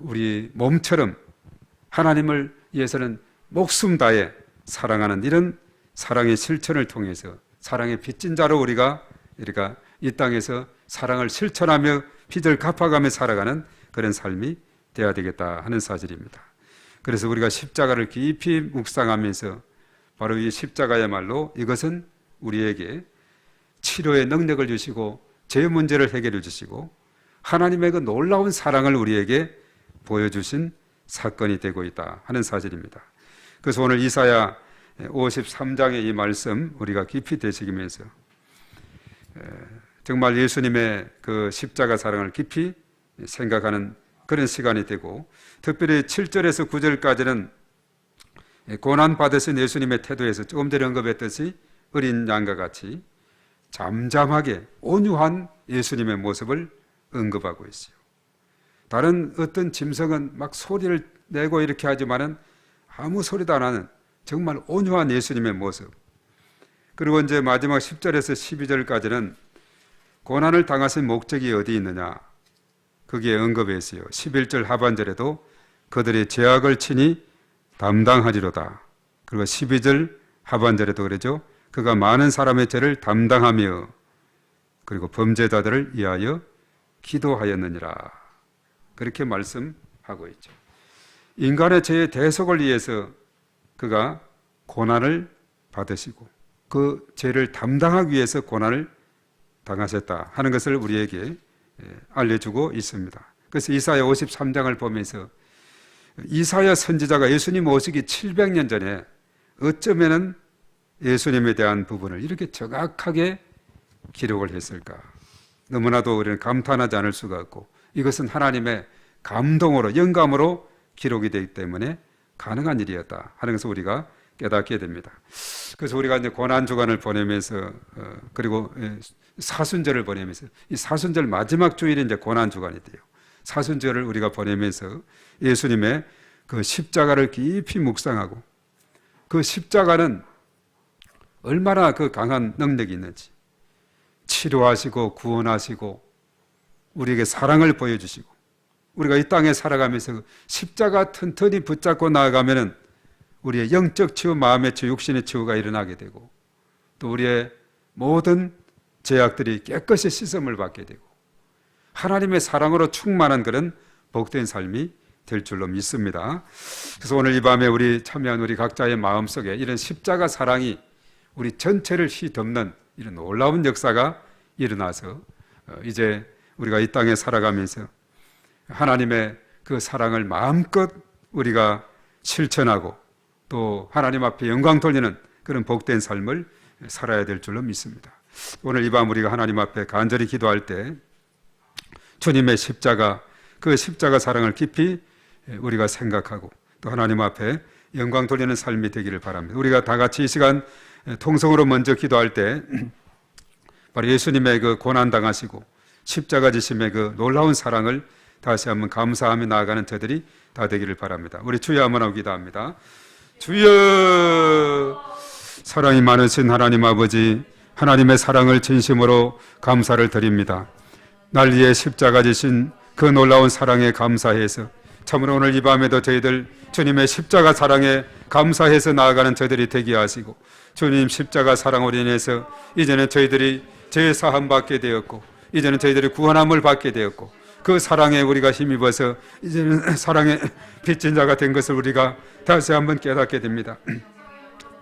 우리 몸처럼 하나님을 위해서는 목숨 다해 사랑하는 이런 사랑의 실천을 통해서 사랑의 빚진 자로 우리가 이 땅에서 사랑을 실천하며 빚을 갚아가며 살아가는 그런 삶이 되어야 되겠다 하는 사실입니다. 그래서 우리가 십자가를 깊이 묵상하면서 바로 이 십자가야말로 이것은 우리에게 치료의 능력을 주시고 죄 문제를 해결해 주시고 하나님의 그 놀라운 사랑을 우리에게 보여주신 사건이 되고 있다 하는 사실입니다. 그래서 오늘 이사야 53장의 이 말씀 우리가 깊이 되새기면서 정말 예수님의 그 십자가 사랑을 깊이 생각하는 그런 시간이 되고, 특별히 7절에서 9절까지는 고난 받으신 예수님의 태도에서 조금 전에 언급했듯이 어린 양과 같이 잠잠하게 온유한 예수님의 모습을 언급하고 있어요. 다른 어떤 짐승은 막 소리를 내고 이렇게 하지만은 아무 소리도 안 하는 정말 온유한 예수님의 모습. 그리고 이제 마지막 10절에서 12절까지는 고난을 당하신 목적이 어디 있느냐, 거기에 언급했어요. 11절 하반절에도 그들의 죄악을 친히 담당하리로다. 그리고 12절 하반절에도 그러죠. 그가 많은 사람의 죄를 담당하며 그리고 범죄자들을 위하여 기도하였느니라. 그렇게 말씀하고 있죠. 인간의 죄의 대속을 위해서 그가 고난을 받으시고 그 죄를 담당하기 위해서 고난을 당하셨다 하는 것을 우리에게 알려주고 있습니다. 그래서 이사야 53장을 보면서 이사야 선지자가 예수님 오시기 700년 전에 어쩌면은 예수님에 대한 부분을 이렇게 정확하게 기록을 했을까? 너무나도 우리는 감탄하지 않을 수가 없고, 이것은 하나님의 감동으로 영감으로 기록이 되기 때문에 가능한 일이었다 하는 것을 우리가 깨닫게 됩니다. 그래서 우리가 이제 고난 주간을 보내면서 그리고 사순절을 보내면서 이 사순절 마지막 주일이 이제 고난 주간이 돼요. 사순절을 우리가 보내면서 예수님의 그 십자가를 깊이 묵상하고 그 십자가는 얼마나 그 강한 능력이 있는지, 치료하시고 구원하시고 우리에게 사랑을 보여주시고 우리가 이 땅에 살아가면서 십자가 튼튼히 붙잡고 나아가면은 우리의 영적 치유, 마음의 치유, 육신의 치유가 일어나게 되고 또 우리의 모든 죄악들이 깨끗이 씻음을 받게 되고 하나님의 사랑으로 충만한 그런 복된 삶이 될 줄로 믿습니다. 그래서 오늘 이 밤에 우리 참여한 우리 각자의 마음속에 이런 십자가 사랑이 우리 전체를 휘덮는 이런 놀라운 역사가 일어나서 이제 우리가 이 땅에 살아가면서 하나님의 그 사랑을 마음껏 우리가 실천하고 또 하나님 앞에 영광 돌리는 그런 복된 삶을 살아야 될 줄로 믿습니다. 오늘 이 밤 우리가 하나님 앞에 간절히 기도할 때 주님의 십자가, 그 십자가 사랑을 깊이 우리가 생각하고 또 하나님 앞에 영광 돌리는 삶이 되기를 바랍니다. 우리가 다 같이 이 시간 통성으로 먼저 기도할 때 바로 예수님의 그 고난 당하시고 십자가 지심의 그 놀라운 사랑을 다시 한번 감사하며 나아가는 저들이 다 되기를 바랍니다. 우리 주여 한번 하고 기도합니다. 주여, 사랑이 많으신 하나님 아버지, 하나님의 사랑을 진심으로 감사를 드립니다. 날 위해 십자가 지신 그 놀라운 사랑에 감사해서 참으로 오늘 이 밤에도 저희들 주님의 십자가 사랑에 감사해서 나아가는 저희들이 되게 하시고, 주님 십자가 사랑으로 인해서 이제는 저희들이 죄 사함 받게 되었고 이제는 저희들이 구원함을 받게 되었고 그 사랑에 우리가 힘입어서 이제는 사랑의 빚진 자가 된 것을 우리가 다시 한번 깨닫게 됩니다.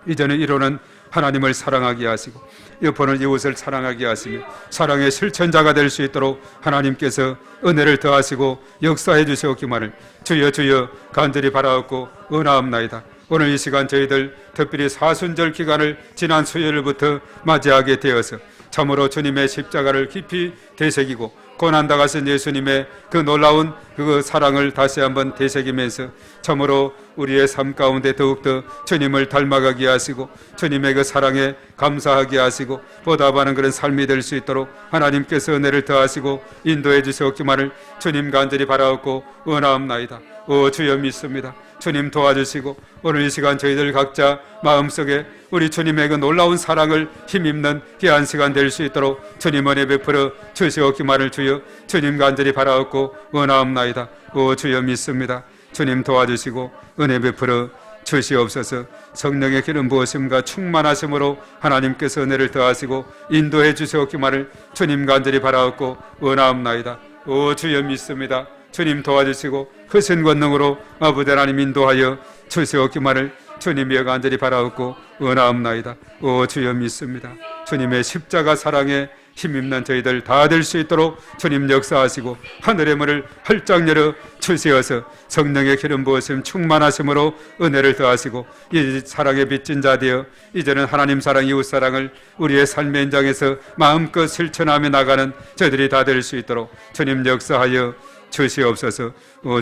이제는 이로는 하나님을 사랑하게 하시고 옆으로는 이웃을 사랑하게 하시며 사랑의 실천자가 될 수 있도록 하나님께서 은혜를 더하시고 역사해 주시옵기만을 주여 주여 간절히 바라옵고 원하옵나이다. 오늘 이 시간 저희들 특별히 사순절 기간을 지난 수요일부터 맞이하게 되어서 참으로 주님의 십자가를 깊이 되새기고 고난당하신 예수님의 그 놀라운 그 사랑을 다시 한번 되새기면서 참으로 우리의 삶 가운데 더욱더 주님을 닮아가게 하시고 주님의 그 사랑에 감사하게 하시고 보답하는 그런 삶이 될 수 있도록 하나님께서 은혜를 더하시고 인도해 주시옵기만을 주님 간절히 바라옵고 원하옵나이다. 오 주여 믿습니다. 주님 도와주시고 오늘 이 시간 저희들 각자 마음속에 우리 주님의 그 놀라운 사랑을 힘입는 귀한 시간 될 수 있도록 주님 은혜 베풀어 주시옵기만을 주여 주님 간절히 바라옵고 원하옵나이다. 오 주여 믿습니다. 주님 도와주시고 은혜 베풀어 주시옵소서. 성령의 기름 부으심과 충만하심으로 하나님께서 은혜를 더하시고 인도해 주시옵기만을 주님 간절히 바라옵고 원하옵나이다. 오 주여 믿습니다. 주님 도와주시고 크신 권능으로 아버지 하나님 인도하여 주시옵기만을 주님이여 간절히 바라옵고 원하옵나이다. 오 주여 믿습니다. 주님의 십자가 사랑에 힘입는 저희들 다 될 수 있도록 주님 역사하시고 하늘의 문을 활짝 열어 주시어서 성령의 기름 부으심 충만하심으로 은혜를 더하시고 이 사랑에 빚진 자 되어 이제는 하나님 사랑 이웃 사랑을 우리의 삶의 현장에서 마음껏 실천하며 나가는 저희들이 다 될 수 있도록 주님 역사하여 주시옵소서.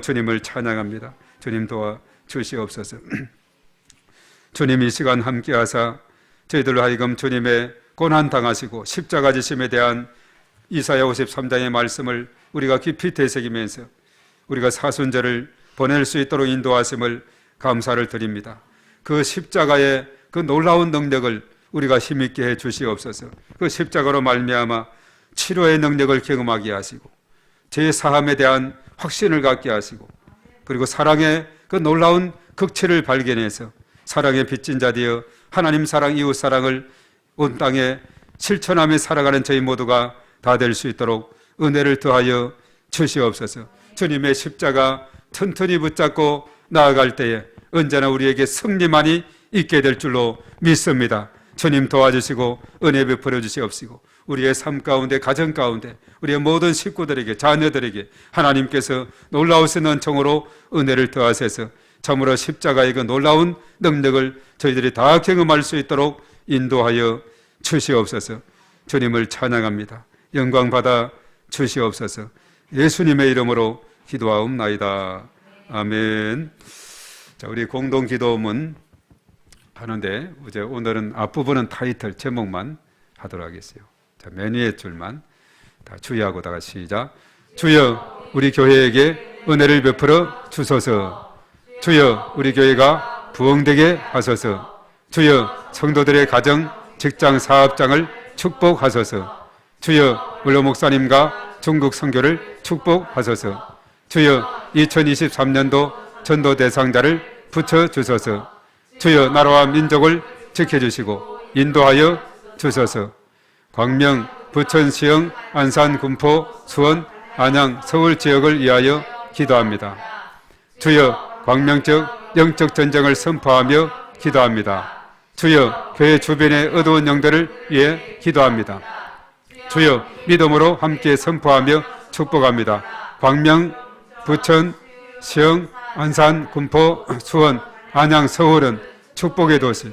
주님을 찬양합니다. 주님 도와 주시옵소서. 주님 이 시간 함께하사 저희들로 하여금 주님의 고난당하시고 십자가 지심에 대한 이사야 53장의 말씀을 우리가 깊이 되새기면서 우리가 사순절을 보낼 수 있도록 인도하심을 감사를 드립니다. 그 십자가의 그 놀라운 능력을 우리가 힘있게 해 주시옵소서. 그 십자가로 말미암아 치료의 능력을 경험하게 하시고 제4함에 대한 확신을 갖게 하시고 그리고 사랑의 그 놀라운 극치를 발견해서 사랑의 빚진 자 되어 하나님 사랑 이웃 사랑을 온 땅에 실천하며 살아가는 저희 모두가 다 될 수 있도록 은혜를 더하여 주시옵소서. 주님의 십자가 튼튼히 붙잡고 나아갈 때에 언제나 우리에게 승리만이 있게 될 줄로 믿습니다. 주님 도와주시고 은혜 베풀어 주시옵시고 우리의 삶 가운데 가정 가운데 우리의 모든 식구들에게 자녀들에게 하나님께서 놀라우신 은총으로 은혜를 더하셔서 참으로 십자가의 그 놀라운 능력을 저희들이 다 경험할 수 있도록 인도하여 주시옵소서. 주님을 찬양합니다. 영광 받아 주시옵소서. 예수님의 이름으로 기도하옵나이다. 아멘. 자, 우리 공동 기도문 하는데 이제 오늘은 앞부분은 타이틀 제목만 하도록 하겠어요. 자, 맨 위에 줄만 다 주의하고다가 시작. 주여 우리 교회에게 은혜를 베풀어 주소서. 주여 우리 교회가 부흥되게 하소서. 주여 성도들의 가정, 직장, 사업장을 축복하소서. 주여 물로 목사님과 중국 선교를 축복하소서. 주여 2023년도 전도 대상자를 붙여주소서. 주여 나라와 민족을 지켜주시고 인도하여 주소서. 광명, 부천, 시흥, 안산, 군포, 수원, 안양, 서울 지역을 위하여 기도합니다. 주여 광명 적 영적 전쟁을 선포하며 기도합니다. 주여 교회 주변의 어두운 영들을 위해 기도합니다. 주여 믿음으로 함께 선포하며 축복합니다. 광명, 부천, 시흥, 안산, 군포, 수원, 안양, 서울은 축복의 도시,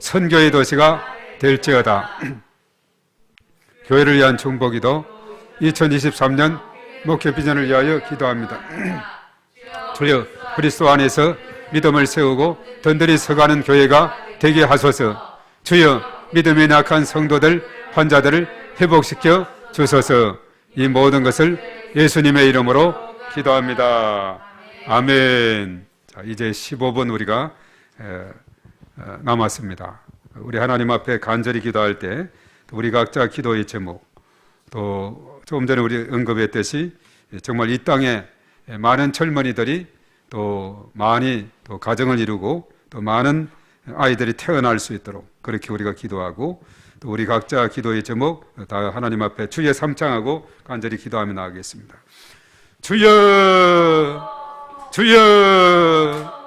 선교의 도시가 될지어다. 교회를 위한 중보기도 2023년 목회 비전을 위하여 기도합니다. 주여 그리스도 안에서 믿음을 세우고 든든히 서가는 교회가 되게 하소서. 주여 믿음이 약한 성도들, 환자들을 회복시켜 주소서. 이 모든 것을 예수님의 이름으로 기도합니다. 아멘. 자, 이제 15분 우리가 남았습니다. 우리 하나님 앞에 간절히 기도할 때 우리 각자 기도의 제목, 또 조금 전에 우리 언급했듯이 정말 이 땅에 많은 젊은이들이 또 많이 또 가정을 이루고 또 많은 아이들이 태어날 수 있도록 그렇게 우리가 기도하고 또 우리 각자 기도의 제목 다 하나님 앞에 주의 삼창하고 간절히 기도하며 나가겠습니다. 주여, 주여.